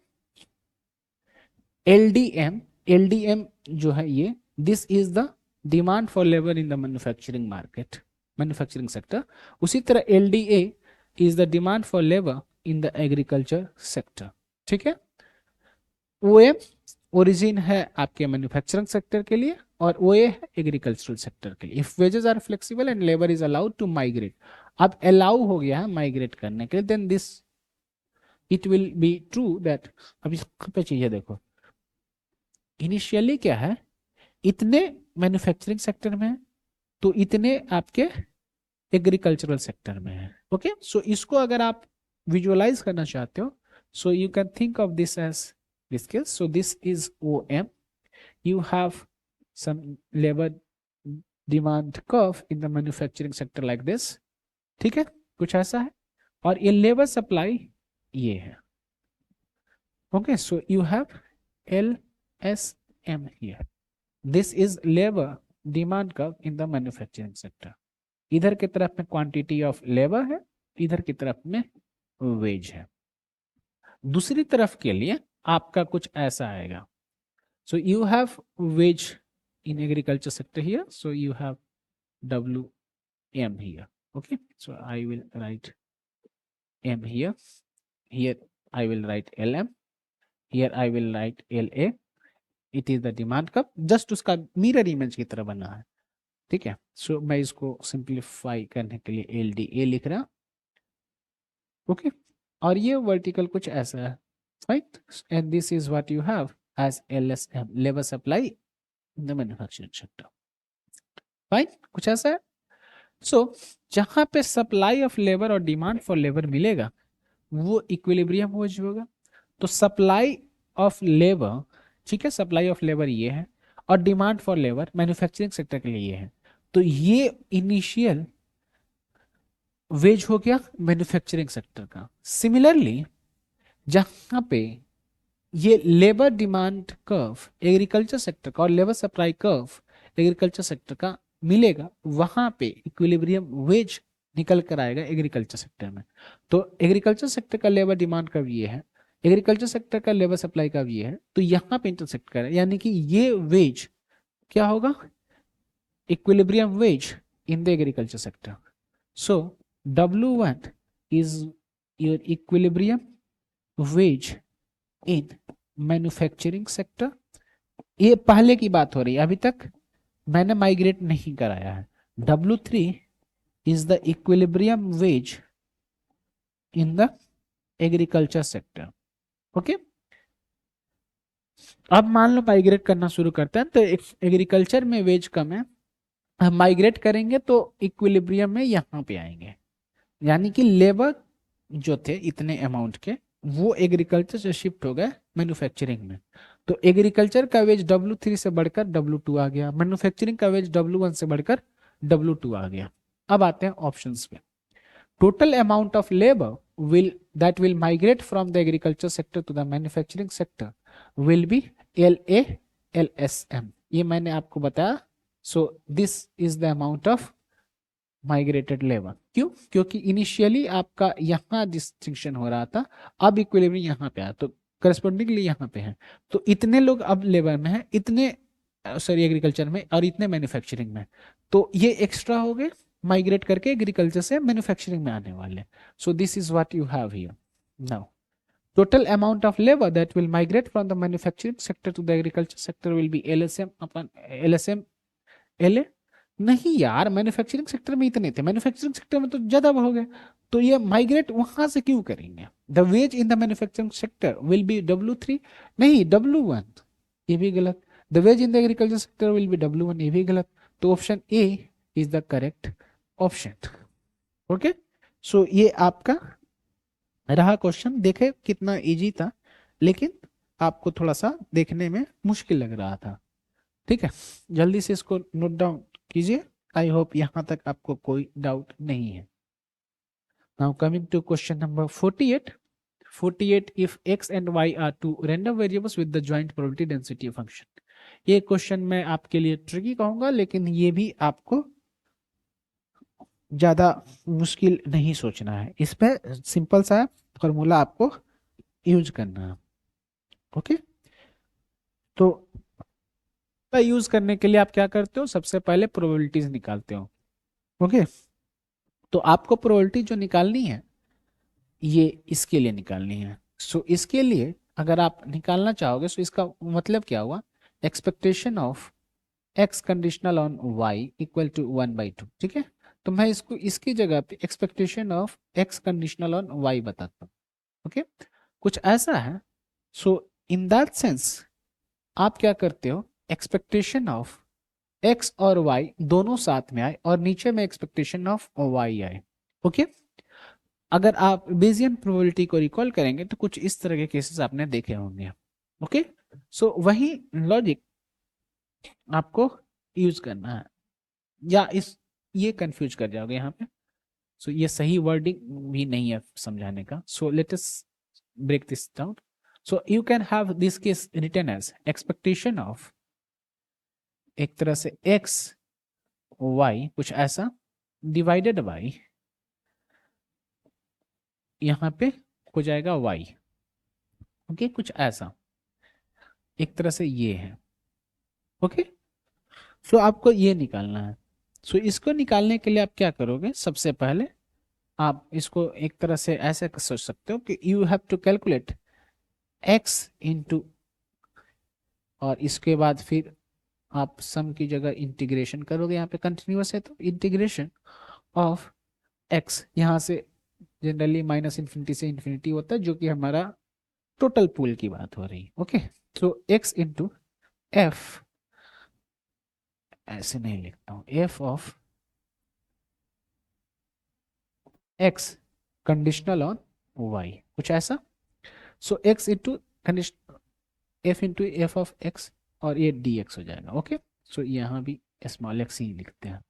[SPEAKER 1] LDM जो है ये, this is the demand for labour in the manufacturing market, manufacturing sector. उसी तरह LDA is the demand for labour in the agriculture sector. ठीक है, OM origin है आपके manufacturing sector के लिए और OA है एग्रीकल्चरल सेक्टर के लिए। If wages are flexible and labour is allowed to migrate, अब अलाउ हो गया है माइग्रेट करने के लिए, then this it will be true that. अब इस पे चीजें देखो, इनिशियली क्या है, इतने मैन्युफैक्चरिंग सेक्टर में है तो इतने आपके एग्रीकल्चरल सेक्टर में है। ओके, सो इसको अगर आप विजुअलाइज करना चाहते हो, so you can think of this as this case. So this is OM, you have some labor demand curve in the manufacturing sector like this। ठीक है, कुछ ऐसा है, और ये लेबर सप्लाई ये है। Okay, so you have LSM here, this is labor demand curve in the manufacturing sector। इधर की तरफ में क्वांटिटी ऑफ लेबर है, इधर की तरफ में वेज है। दूसरी तरफ के लिए आपका कुछ ऐसा आएगा। सो you have ways in agriculture sector here, so you have WM here. Okay, so I will write M here, here I will write LM, here I will write LA, it is the demand curve, just उसका mirror image की तरह बना है। ठीक है, सो मैं इसको simplify करने के लिए LDA लिख रहा। ओके, और ये वर्टिकल कुछ ऐसा है, right? And this is what you have as LSM, labor supply in the manufacturing sector। Fine, कुछ ऐसा है। So जहां पे सप्लाई ऑफ लेबर और डिमांड फॉर लेबर मिलेगा वो इक्विलिब्रियम हो जाएगा। तो सप्लाई ऑफ लेबर, ठीक है, सप्लाई ऑफ लेबर ये है और demand for labour manufacturing sector के लिए ये है। तो ये इनिशियल वेज हो गया मैन्युफैक्चरिंग सेक्टर का। सिमिलरली जहां पे ये labour demand curve agriculture sector का और labour supply curve agriculture sector का मिलेगा, वहां पे इक्विलिब्रियम वेज निकल कर आएगा एग्रीकल्चर सेक्टर में। तो एग्रीकल्चर सेक्टर का लेबर डिमांड कर्व ये है, एग्रीकल्चर सेक्टर का लेबर सप्लाई कर्व ये है, तो यहाँ पे इंटरसेक्ट कर, यानी कि ये वेज क्या होगा, equilibrium veg in the agriculture sector. So W1 is your equilibrium ways in manufacturing sector. ये पहले की बात हो रही है, अभी तक मैंने माइग्रेट नहीं कराया है। W3 is the equilibrium veg in the agriculture sector. Okay, अब मान लो माइग्रेट करना शुरू करते हैं तो एग्रीकल्चर में वेज कम है, हम माइग्रेट करेंगे तो इक्विलिब्रियम में यहाँ पे आएंगे, यानी कि लेबर जो थे इतने अमाउंट के वो एग्रीकल्चर से शिफ्ट हो गए मैन्युफैक्चरिंग में। तो एग्रीकल्चर का वेज W3 से बढ़कर W2 आ गया, मैन्युफैक्चरिंग का वेज W1 से बढ़कर W2 आ गया। अब आते हैं ऑप्शंस पे। Total amount of labour that will migrate from the agriculture sector to the manufacturing sector will be LA LSM, ये मैंने आपको बताया। So this is the amount of migrated labour. क्यों? क्योंकि इनिशियली आपका यहाँ डिस्टिंक्शन हो रहा था, अब इक्विलिब्रियम यहाँ पे आया तो करस्पॉन्डिंगली यहाँ पे है, तो इतने लोग अब लेबर में है, इतने सॉरी एग्रीकल्चर में और इतने मैन्युफैक्चरिंग में, तो ये एक्स्ट्रा हो गए माइग्रेट करके एग्रीकल्चर से मैन्युफैक्चरिंग में आने वाले। सो this is what you have here now. Total amount of labor that will migrate from the manufacturing sector to the agriculture sector will be LSM upon LSM LA। नहीं यार, manufacturing sector में इतने थे, manufacturing sector में तो ज्यादा हो गए, तो ये माइग्रेट वहां से क्यों करेंगे? The wage in the manufacturing sector will be W3, नहीं W1, ये भी गलत। The wage in the agriculture sector will be W1, ये भी गलत। तो option A is the correct option. Okay, so ये आपका रहा क्वेश्चन। देखे कितना इजी था, लेकिन आपको थोड़ा सा देखने में मुश्किल लग रहा था। ठीक है, जल्दी से इसको नोट डाउन कीजिए। आई होप यहां तक आपको कोई डाउट नहीं है। Now coming to question number 48। 48 if x and y are two random variables with the joint probability density function। ये क्वेश्चन मैं आपके लिए ट्रिकी कहूंगा, लेकिन ये भी आपको ज्यादा मुश्किल नहीं सोचना है। इस पे सिंपल सा फॉर्मूला आपको यूज करना है। ओके, तो यूज करने के लिए आप क्या करते हो, सबसे पहले प्रोबेबिलिटीज निकालते हो। ओके, तो आपको प्रोबेबिलिटी जो निकालनी है ये इसके लिए निकालनी है। सो इसके लिए अगर आप निकालना चाहोगे, सो इसका मतलब क्या हुआ, expectation of X conditional on Y equal to 1/2। ठीक है, तो मैं इसको इसकी जगह पे expectation of X conditional on Y बताता हूँ। ओके, कुछ ऐसा है। सो इन दैट सेंस आप क्या करते हो, एक्सपेक्टेशन ऑफ एक्स और वाई दोनों साथ में आए और नीचे में एक्सपेक्टेशन ऑफ वाई आए। ओके, अगर आप बेजियन प्रोबेबिलिटी को रिकॉल करेंगे तो कुछ इस तरह के केसेस आपने देखे होंगे। ओके, सो वही लॉजिक आपको यूज करना है, या इस ये कंफ्यूज कर जाओगे यहाँ पे। सो ये सही वर्डिंग भी नहीं है समझाने का। So let us break this down. So you can have this case written as expectation of एक तरह से एक्स वाई कुछ ऐसा डिवाइडेड बाई यहाँ पे हो जाएगा वाई। ओके, कुछ ऐसा एक तरह से ये है। ओके, सो आपको ये निकालना है। सो इसको निकालने के लिए आप क्या करोगे, सबसे पहले आप इसको एक तरह से ऐसे सोच सकते हो कि you have to calculate x into, और इसके बाद फिर आप सम की जगह इंटीग्रेशन करोगे। यहाँ पे कंटिन्यूअस है तो इंटीग्रेशन ऑफ x, यहाँ से जनरली -∞ से इंफिनिटी होता है, जो कि हमारा टोटल पूल की बात हो रही है। Okay, so x into F, ऐसे नहीं लिखता हूं, F of X conditional on Y कुछ ऐसा। So X into condition F into F of X, और ये डी एक्स हो जाएगा। ओके, सो यहाँ भी स्मॉल एक्स ही लिखते हैं,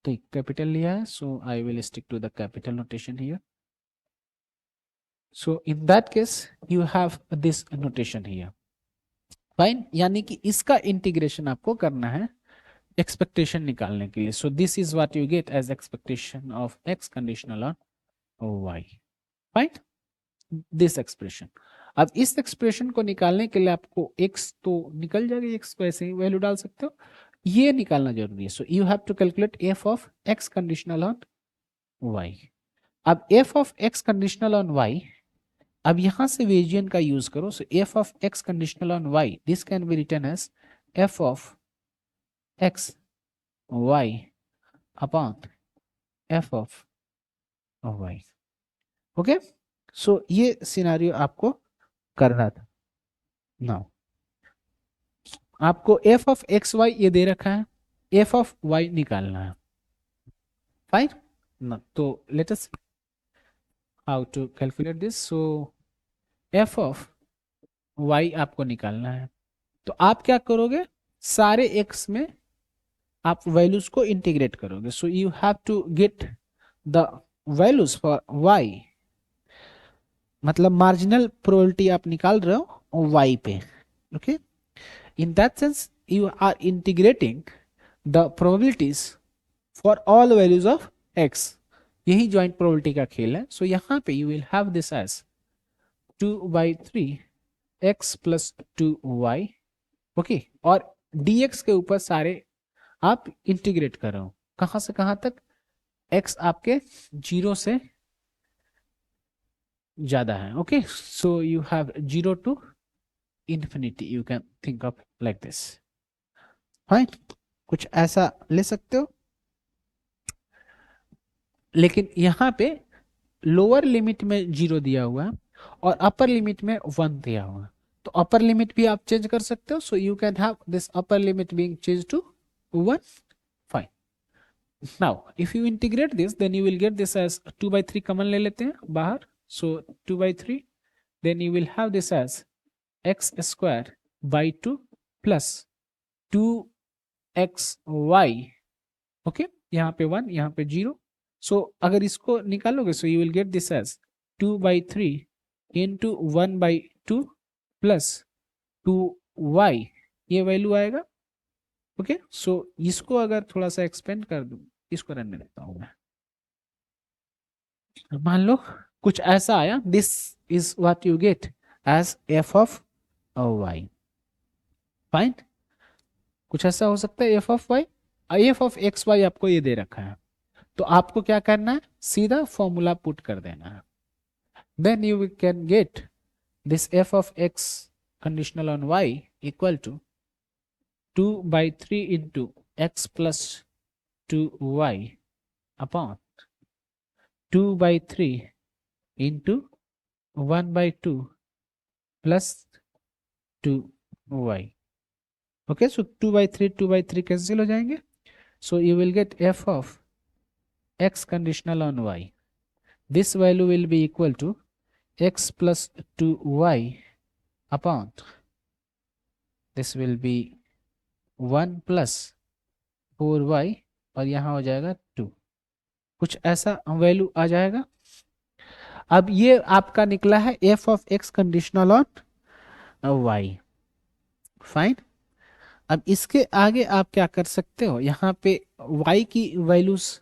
[SPEAKER 1] तो एक कैपिटल लिया है, so I will stick to the capital notation here. So in that case you have this notation here, fine. यानी कि इसका इंटीग्रेशन आपको करना है एक्सपेक्टेशन निकालने के लिए। So this is what you get as expectation of X conditional on Y, fine, this expression. अब इस एक्सप्रेशन को निकालने के लिए आपको x तो निकल जाएगा, x को ऐसे ही वैल्यू डाल सकते हो, ये निकालना जरूरी है। So you have to calculate f of x conditional on y। अब f of x conditional on y, अब यहां से वेजियन का यूज करो। So f of x conditional on y, this can be written as f of x y upon f of y। Okay, so ये scenario आपको करना था। Now आपको f ऑफ एक्स वाई ये दे रखा है, f ऑफ y निकालना है, फाइन ना। तो let us how to calculate this. So f of y आपको निकालना है, तो आप क्या करोगे, सारे x में आप वैल्यूज को इंटीग्रेट करोगे। So you have to get the values for y, मतलब मार्जिनल प्रोबेबिलिटी आप निकाल रहे हो y पे। Okay, in that sense you are integrating the probabilities for all values of x, यही joint probability का खेल है। सो यहाँ पे you will have this as 2/3 x plus 2y। Okay, और dx के ऊपर सारे आप इंटीग्रेट कर रहे हो, कहां से कहां तक, x आपके 0 से ज्यादा है। Okay, so you have 0 to infinity, you can think of like this. Fine, कुछ ऐसा ले सकते हो। लेकिन यहाँ पे लोअर लिमिट में 0 दिया हुआ है और अपर लिमिट में 1 दिया हुआ है, तो अपर लिमिट भी आप चेंज कर सकते हो। So you can have this upper limit being change to 1। Fine, now if you integrate this then you will get this as 2/3 common ले लेते हैं बाहर, so 2/3, then you will have this as x square by 2 plus 2xy। Okay, यहाँ पे 1, यहाँ पे 0। सो अगर इसको निकालोगे so you will get this as 2/3 into 1/2 plus 2y, ये वैल्यू आएगा। ओके, सो इसको अगर थोड़ा सा एक्सपेंड कर दूं, इसको रहने देता हूं मैं, मान लो कुछ ऐसा आया, this is what you get as f of y। Fine, कुछ ऐसा हो सकता है f of y, f of x y आपको ये दे रखा है, तो आपको क्या करना है, सीधा फॉर्मूला पुट कर देना है। Then you can get this f of x conditional on y equal to 2/3 into x plus 2y upon 2/3 into 1/2 plus 2y। Okay, so 2/3 cancel हो जाएंगे, so you will get f of x conditional on y. This value will be equal to x plus 2y upon this will be 1 plus 4y और यहाँ हो जाएगा 2, कुछ ऐसा value आ जाएगा। अब ये आपका निकला है f of x conditional on y। Fine, अब इसके आगे आप क्या कर सकते हो, यहाँ पे y की वैल्यूज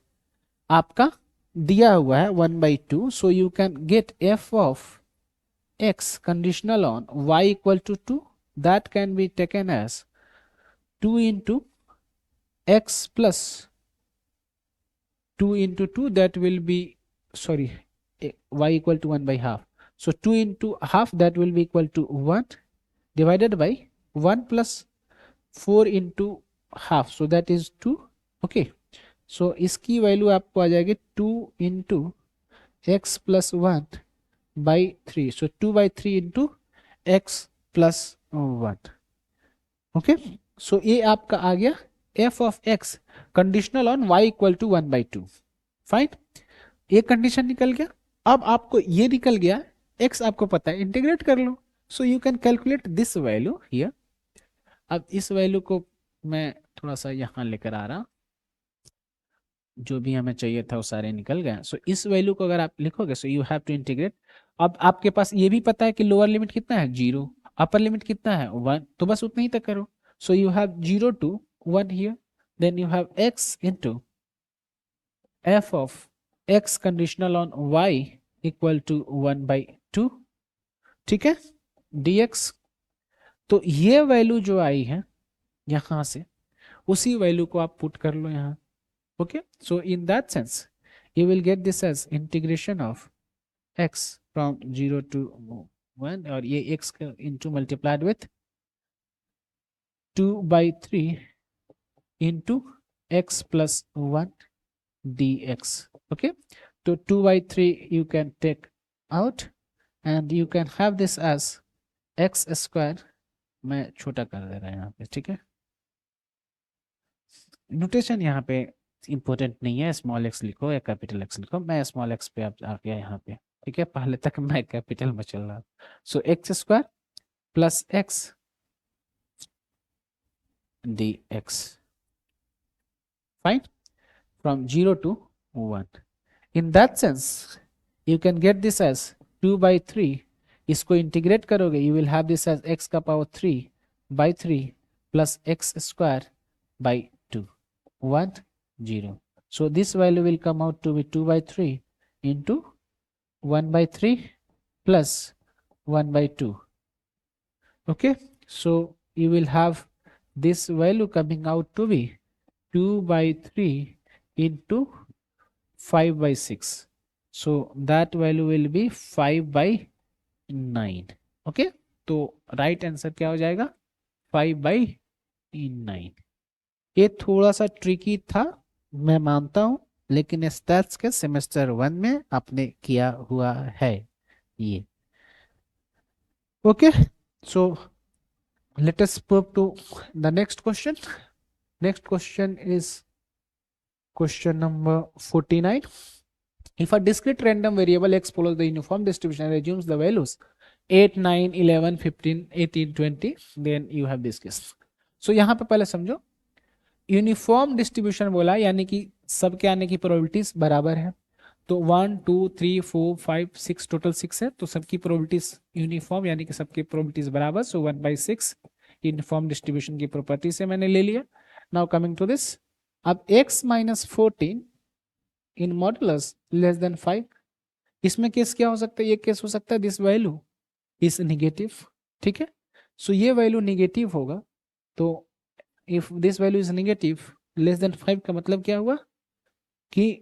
[SPEAKER 1] आपका दिया हुआ है 1/2, सो you can gate f of x conditional on y equal to 2, that can be taken as 2 into x plus 2 into 2, that will be, sorry, y equal to 1 by half, so 2 into half, that will be equal to 1 divided by 1 plus 4 into half, so that is 2। okay, so इसकी value आपको आ जाएगी 2 into x plus 1 by 3, so 2/3 into x plus 1। Okay, so ये आपका आ गया f of x conditional on y equal to 1/2। Fine, ये condition निकल गया। अब आपको ये निकल गया, x आपको पता है, इंटीग्रेट कर लो, so you can calculate this value here. अब इस वैल्यू को मैं थोड़ा सा यहाँ लेकर आ रहा, जो भी हमें चाहिए था वो सारे निकल गए। सो इस वैल्यू को अगर आप लिखोगे so you have to integrate. अब आपके पास ये भी पता है कि लोअर लिमिट कितना है 0, अपर लिमिट कितना है 1, तो बस उतना ही तक करो। So you have 0 to 1 here, then you have x into f of x conditional on y equal to 1/2। ठीक है, dx। तो ये वैल्यू जो आई है यहां से, उसी वैल्यू को आप पुट कर लो यहाँ। okay, so in that sense you will get this as integration of x from 0 to 1, और ये x into multiplied with 2/3 into x plus 1 dx। okay, so 2/3 you can take out and you can have this as x square, मैं छोटा कर दे रहा है यहाँ पे। ठीक है, नोटेशन यहाँ पे इंपॉर्टेंट नहीं है, स्मॉल एक्स लिखो या कैपिटल एक्स लिखो, मैं स्मॉल एक्स पे आप आ गया यहाँ पे। ठीक है, पहले तक मैं कैपिटल में चल रहा, so X square plus X D X. Fine, from 0 to 1। In that sense you can get this as 2/3, इसको इंटीग्रेट करोगे you will have this as x का power 3/3 plus X square by 2, 1 0, so this value will come out to be 2/3 into 1/3 plus 1/2। okay, so you will have this value coming out to be 2 by 3 into 5 by 6. So that value will be 5 by 9. Okay, तो right answer क्या हो जाएगा? 5 by 9. ये थोड़ा सा tricky था, मैं मानता हूं, लेकिन स्टैट्स के सेमेस्टर 1 में आपने किया हुआ है ये. Okay, so let us move to the next question. Next question is question number 49. If a discrete random variable x follows the uniform distribution and assumes the values 8, 9, 11, 15, 18, 20, then you have this case. So यहाँ पे पहले समझो, uniform distribution बोला यानी कि सबके आने की प्रोबेबिलिटीज बराबर है. तो 1, 2, 3, 4, 5, 6 टोटल 6 है, तो सबकी प्रोबेबिलिटीज यूनिफॉर्म यानी कि सबकी प्रोबेबिलिटीज बराबर. सो 1/6 यूनिफॉर्म डिस्ट्रीब्यूशन की प्रॉपर्टी से मैंने ले लिया. नाउ कमिंग टू दिस, अब x माइनस 14 इन मॉडुलस लेस देन 5, इसमें केस क्या हो सकता है? ये केस हो सकता है दिस वैल्यू इज निगेटिव. ठीक है, सो ये वैल्यू निगेटिव होगा. तो if this value is negative less than 5 का मतलब क्या हुआ कि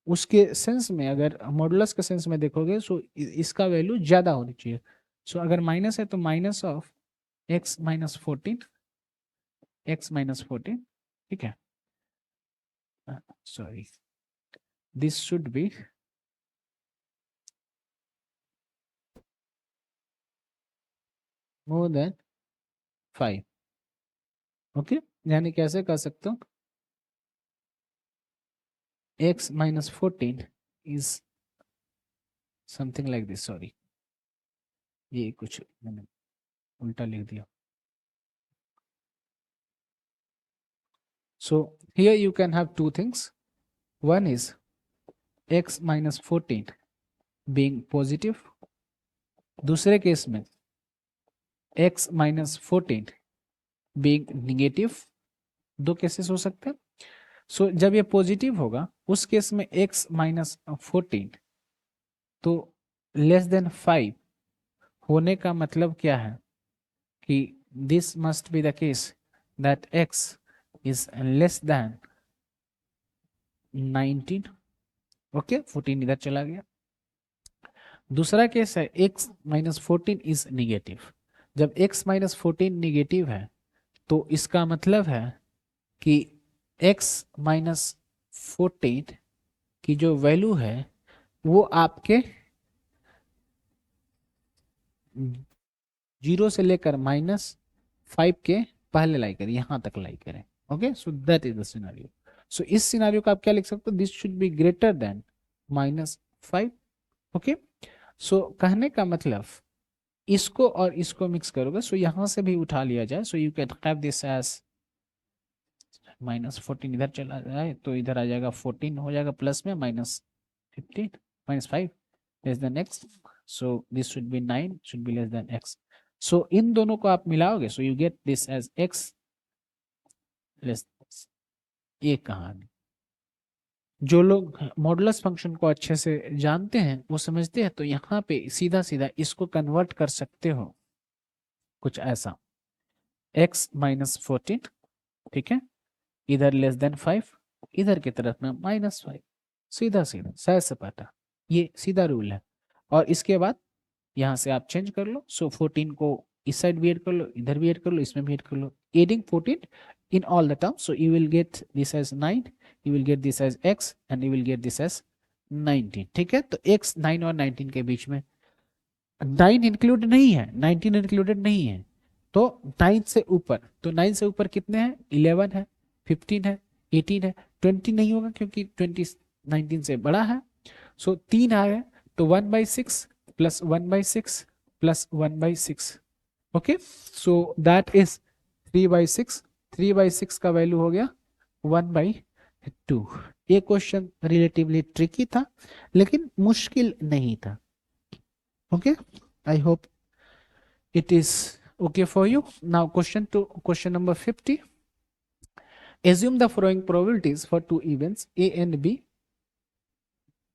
[SPEAKER 1] उसके सेंस में, अगर मॉडुलस के सेंस में देखोगे, सो इसका वैल्यू ज्यादा होनी चाहिए. सो अगर माइनस है तो minus of x minus 14, x minus 14. ठीक है, sorry, this should be more than 5. Okay, यानी कैसे कर सकते हो? x minus 14 is something like this. Sorry, ये कुछ मैंने उल्टा लिख दिया. So here you can have two things. One is x minus 14 being positive. दूसरे केस में x minus 14 being negative. दो केसेस हो सकते हैं. सो जब ये पॉजिटिव होगा उस केस में x माइनस 14 तो लेस देन 5 होने का मतलब क्या है कि this must be the case that x is less than 19. Okay, 14 इधर चला गया. दूसरा केस है x माइनस 14 इज निगेटिव. जब x माइनस 14 निगेटिव है तो इसका मतलब है कि x माइनस 14 की जो वैल्यू है वो आपके 0 से लेकर -5 के पहले लाई करें, यहां तक लाई करें. Okay, so that is the scenario. So इस सिनेरियो का आप क्या लिख सकते हो? This should be greater than -5. Okay, so कहने का मतलब इसको और इसको मिक्स करोगे, सो यहां से भी उठा लिया जाए. So you can have this as -14 इधर चला जाए तो इधर आ जाएगा 14 हो जाएगा, प्लस में -15 -5 less than x. So this should be 9 should be less than x. So इन दोनों को आप मिलाओगे, so you get this as x less. ये कहानी जो लोग मॉडुलस फंक्शन को अच्छे से जानते हैं वो समझते हैं. तो यहाँ पे सीधा सीधा इसको कन्वर्ट कर सकते हो कुछ ऐसा, x माइनस 14. ठीक है, इधर लेस देन 5, इधर की तरफ में -5. सीधा सीधा सहज सपाटा, ये सीधा रूल है. और इसके बाद यहाँ से आप चेंज कर लो. सो 14 को इस साइड भी ऐड कर लो, इधर भी ऐड कर लो, इसमें भी ऐड कर लो. Adding 14 in all the terms, so you will get this as 9, you will get this as x and you will get this as 19. ठीक है, तो x 9 और 19 के बीच में 9 इंक्लूड नहीं है, 19 इंक्लूडेड नहीं है. तो 9 से ऊपर, तो 9 से ऊपर कितने हैं? 11 है, 15 है, 18 है. 20 नहीं होगा क्योंकि 20 19 से बड़ा है. सो 3 आ गए, तो 1/6 plus 1/6 plus 1/6. Okay, so that is 3/6. 3/6 का वैल्यू हो गया 1/2. ये क्वेश्चन रिलेटिवली ट्रिकी था लेकिन मुश्किल नहीं था. Okay, I hope it is okay for you. Now question number 50. Assume the following probabilities for two events A and B.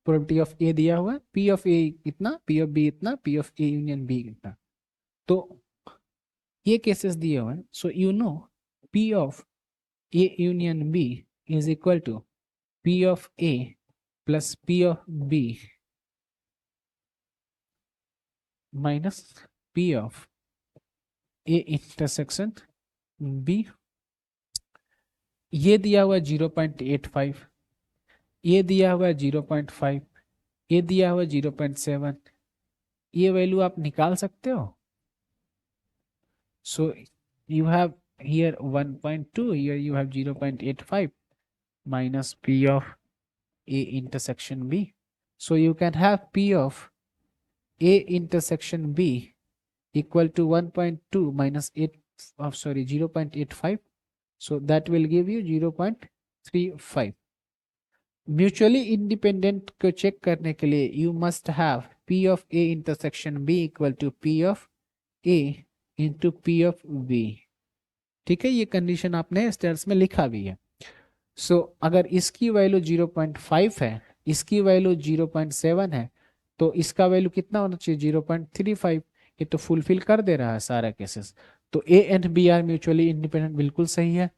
[SPEAKER 1] Probability of A दिया हुआ है, P of A इतना, P of B इतना, P of A union B इतना. तो ये cases दिए हुए हैं. So you know P of A union B is equal to P of A plus P of B minus P of A intersection B. ये दिया हुआ 0.85, ये दिया हुआ 0.5, ये दिया हुआ 0.7, ये वैल्यू आप निकाल सकते हो. So you have here 1.2, here you have 0.85 minus P of A intersection B. So you can have P of A intersection B equal to 1.2 minus 0.85. So that will give you 0.35. Mutually independent को check करने के लिए you must have P of A intersection B equal to P of A into P of B. ठीक है, ये condition आपने states में लिखा भी है. सो अगर इसकी वैल्यू 0.5 है, इसकी वैल्यू 0.7 है, तो इसका वैल्यू कितना होना चाहिए? 0.35. ये तो फुलफिल कर दे रहा है सारा केसेस. तो A and B are mutually independent, बिल्कुल सही है.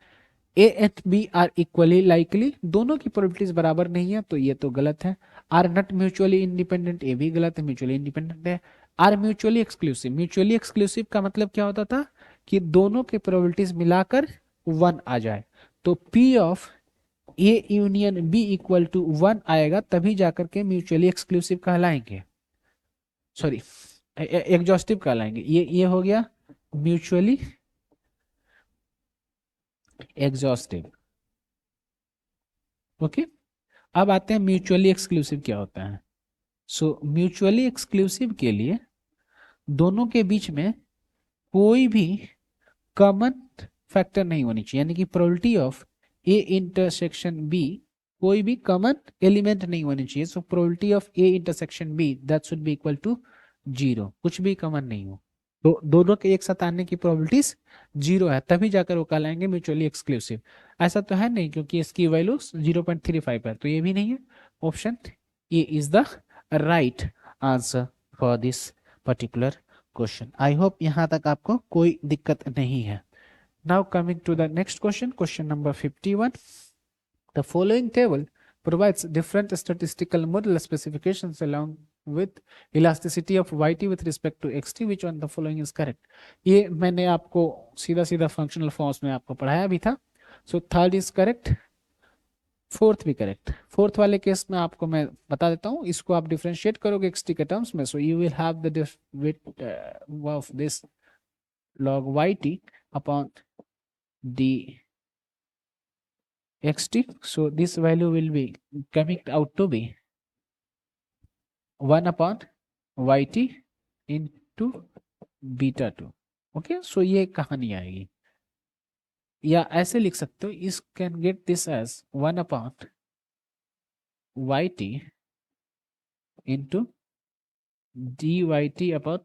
[SPEAKER 1] A and B are equally likely, दोनों की प्रोबेबिलिटीज बराबर नहीं है, तो ये तो गलत है. आर नॉट म्यूचुअली इंडिपेंडेंट, ये भी गलत है, म्यूचुअली इंडिपेंडेंट है. Are mutually exclusive, mutually exclusive का मतलब क्या होता था कि दोनों के प्रोबेबिलिटीज मिलाकर 1 आ जाए. तो P of A union B equal to 1 आएगा, तभी जाकर के म्यूचुअली एक्सक्लूसिव कहलाएंगे, सॉरी एग्जॉस्टिव कहलाएंगे. ये हो गया म्यूचुअली एग्जॉस्टिव. ओके, अब आते हैं म्यूचुअली एक्सक्लूसिव क्या होता है. सो म्यूचुअली एक्सक्लूसिव के लिए दोनों के बीच में कोई भी कॉमन फैक्टर नहीं होनी चाहिए, यानी कि probability of A intersection B, कोई भी कॉमन एलिमेंट नहीं होनी चाहिए. So probability of A intersection B that should be equal to 0, कुछ भी कॉमन नहीं हो. तो दोनों के एक साथ आने की प्रोबेबिलिटीज 0 है, तभी जाकर वो कहलाएंगे म्यूचुअली एक्सक्लूसिव. ऐसा तो है नहीं, क्योंकि इसकी वैल्यू 0.35 है, तो ये भी नहीं है. Option A is the right answer for this particular question. I hope यहां तक आपको कोई दिक्कत नहीं है. Now coming to the next question, question number 51. The following table provides different statistical model specifications along with elasticity of yt with respect to xt. Which one the following is correct? ये मैंने आपको सीधा सीधा functional forms में आपको पढ़ाया भी था. So third is correct, fourth भी करेक्ट. फोर्थ वाले केस में आपको मैं बता देता हूँ, इसको आप डिफरेंशिएट करोगे xt के टर्म्स में. सो you will have the width of this log yt upon d xt. So this value will be coming out to be 1 upon yt into beta 2. Okay, so ये कहानी आएगी, या ऐसे लिख सकते हो, is can get this as 1 upon yt into dyt upon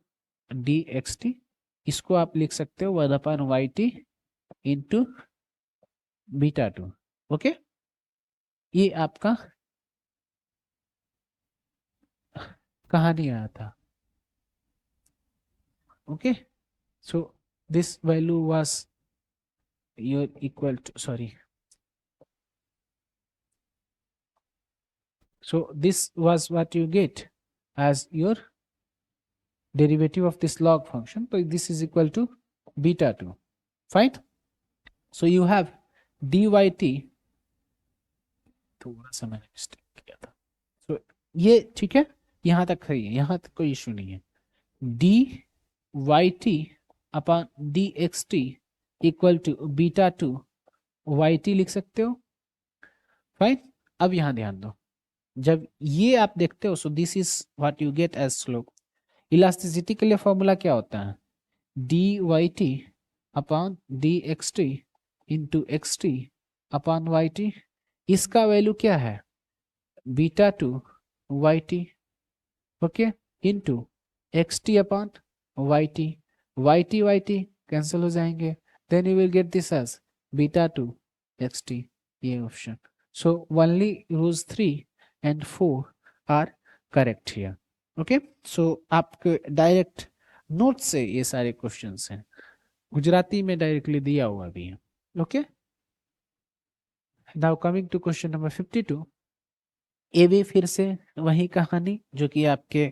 [SPEAKER 1] dxt. इसको आप लिख सकते हो 1 upon yt into beta 2. Okay, ये आपका कहानी आया था. Okay, so this value was your equal to, sorry, so this was what you get as your derivative of this log function. So this is equal to beta 2. Fine. So you have dyt, थोड़ा सा मैंने mistake किया था. So ये ठीक है, यहां तक सही है, यहां तक कोई इशू नहीं है. dyt upon dxt equal to beta 2 yt लिख सकते हो. फाइन. अब यहां ध्यान दो, जब ये आप देखते हो, so this is what you get as slope. Elasticity के लिए फॉर्मूला क्या होता है? dyt upon dxt into xt upon yt. इसका वैल्यू क्या है? Beta 2 yt. Okay, into xt upon yt. yt cancel हो जाएंगे, then you will get this as beta 2 xt. ये option. So only rules 3 and 4 are correct here. Okay, so आपके direct note से ये सारे क्वेश्चंस हैं, गुजराती में डायरेक्टली दिया हुआ भी है. Okay, now coming to question number 52। ये भी फिर से वही कहानी जो कि आपके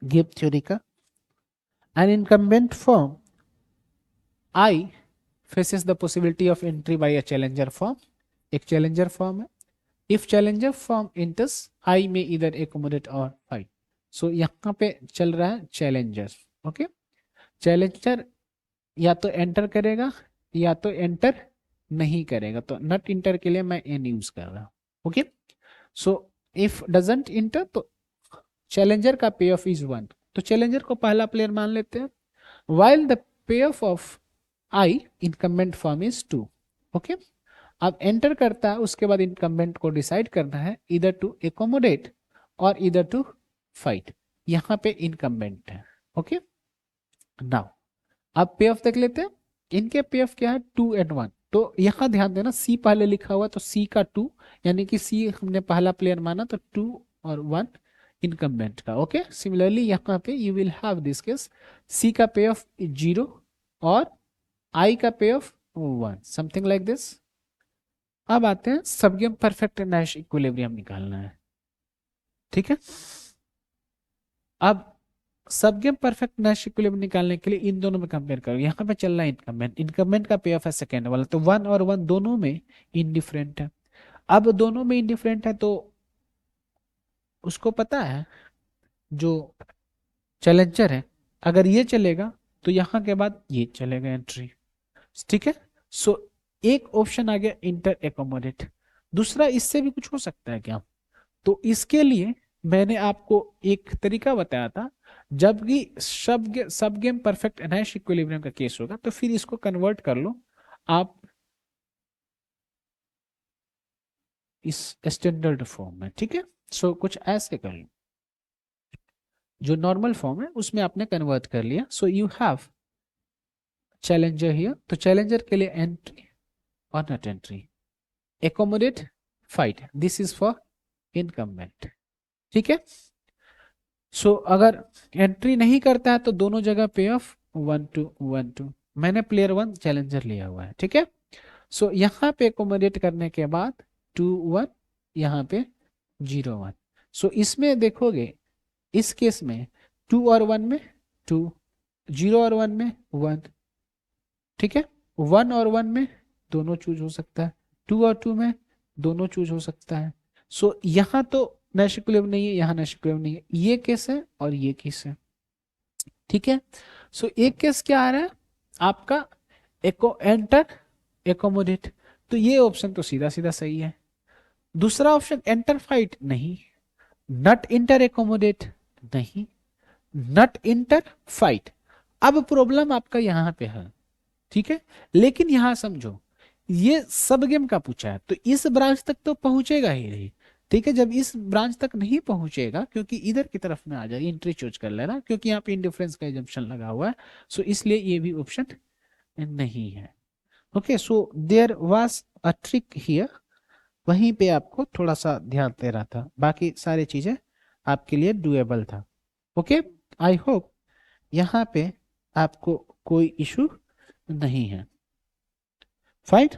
[SPEAKER 1] गिब्स थ्योरी का। An incumbent firm I faces the possibility of entry by a challenger firm. एक चैलेंजर फॉर्म है। If challenger firm enters I में इधर एकोमोडेट और फाइट। सो यहाँ पे चल रहा है चैलेंजर। ओके, चैलेंजर या तो एंटर करेगा या तो एंटर नहीं करेगा, तो नॉट इंटर के लिए मैं एन यूज कर रहा हूँ। Okay, so if doesn't inter तो चैलेंजर का पे ऑफ इज 1, तो चैलेंजर को पहला प्लेयर मान लेते हैं। While the pay of I incumbent form is 2। Okay, अब एंटर करता है, उसके बाद इनकम्बेंट को डिसाइड करना है इधर टू एकोमोडेट और इधर टू फाइट। यहाँ पे इनकम्बेंट है। ओके, नाउ अब पे ऑफ देख लेते हैं। इनके पे ऑफ क्या है, 2 and 1। तो यहाँ ध्यान देना, सी पहले लिखा हुआ तो सी का 2, यानी कि सी हमने पहला प्लेयर माना तो 2 और 1 इनकम्बेंट का। ओके, सिमिलरली यहाँ पे you will have this case, C का पे ऑफ 0 और आई का पे ऑफ 1, समथिंग लाइक दिस। अब आते हैं सबगेम परफेक्ट नैश इक्विलिब्रियम निकालना है। ठीक है, अब सबगेम परफेक्ट नैश इक्विलिब्रियम निकालने के लिए इन दोनों में कंपेयर करो। यहाँ पे चल रहा है इनकम्बेंट, इनकम्बेंट का पे ऑफ है सेकेंड वाला, तो 1 और 1 दोनों में इनडिफरेंट है। अब दोनों में इनडिफरेंट है तो उसको पता है जो चैलेंजर है, अगर ये चलेगा तो यहाँ के बाद ये चलेगा एंट्री। ठीक है, सो एक ऑप्शन आ गया इंटर एकोमोडेट। दूसरा इससे भी कुछ हो सकता है क्या, तो इसके लिए मैंने आपको एक तरीका बताया था। जब भी सब गेम परफेक्ट एनहाइश इक्विलिब्रियम का केस होगा तो फिर इसको कन्वर्ट कर लो आप इस स्टैंडर्ड फॉर्म में। ठीक है, सो कुछ ऐसे कर लो, जो नॉर्मल फॉर्म है उसमें आपने कन्वर्ट कर लिया। सो यू हैव चैलेंजर हियर, तो चैलेंजर के लिए एंट्री और not entry, accommodate, fight, this is for incumbent. ठीक है, सो अगर एंट्री नहीं करता है तो दोनों जगह पे ऑफ 1-2-1-2। मैंने प्लेयर 1 चैलेंजर लिया हुआ है। ठीक है, सो यहाँ पे एकोमोडेट करने के बाद 2-1, यहाँ पे 0-1। सो इसमें देखोगे, इस केस में 2 और 1 में 2, 0 और 1 में 1। ठीक है, 1 और 1 में दोनों चूज हो सकता है, 2 और 2 में दोनों चूज हो सकता है। सो यहाँ तो नैश इक्विलिब्रियम नहीं है, यहाँ नैश इक्विलिब्रियम नहीं है, ये केस है और ये केस है। ठीक है, सो एक केस क्या आ रहा है आपका, एंटर एकोमोडेट, तो ये ऑप्शन तो सीधा सीधा सही है। दूसरा ऑप्शन एंटर फाइट नहीं, नट इंटर एकोमोडेट नहीं, नट इंटर फाइट। अब प्रॉब्लम आपका यहाँ पे है। ठीक है, लेकिन यहां समझो, ये सब गेम का पूछा है तो इस ब्रांच तक तो पहुंचेगा ही नहीं। ठीक है, जब इस ब्रांच तक नहीं पहुंचेगा, क्योंकि इधर की तरफ में आ जाए, एंट्री चूज कर लेना, क्योंकि यहाँ पे इंडिफरेंस का एजम्पशन लगा हुआ है। सो इसलिए ये भी ऑप्शन नहीं है। Okay, so there was a trick here, वहीं पे आपको थोड़ा सा ध्यान दे रहा था, बाकी सारी चीजें आपके लिए डुएबल था। ओके, आई होप यहाँ पे आपको कोई इशू नहीं है। फाइन।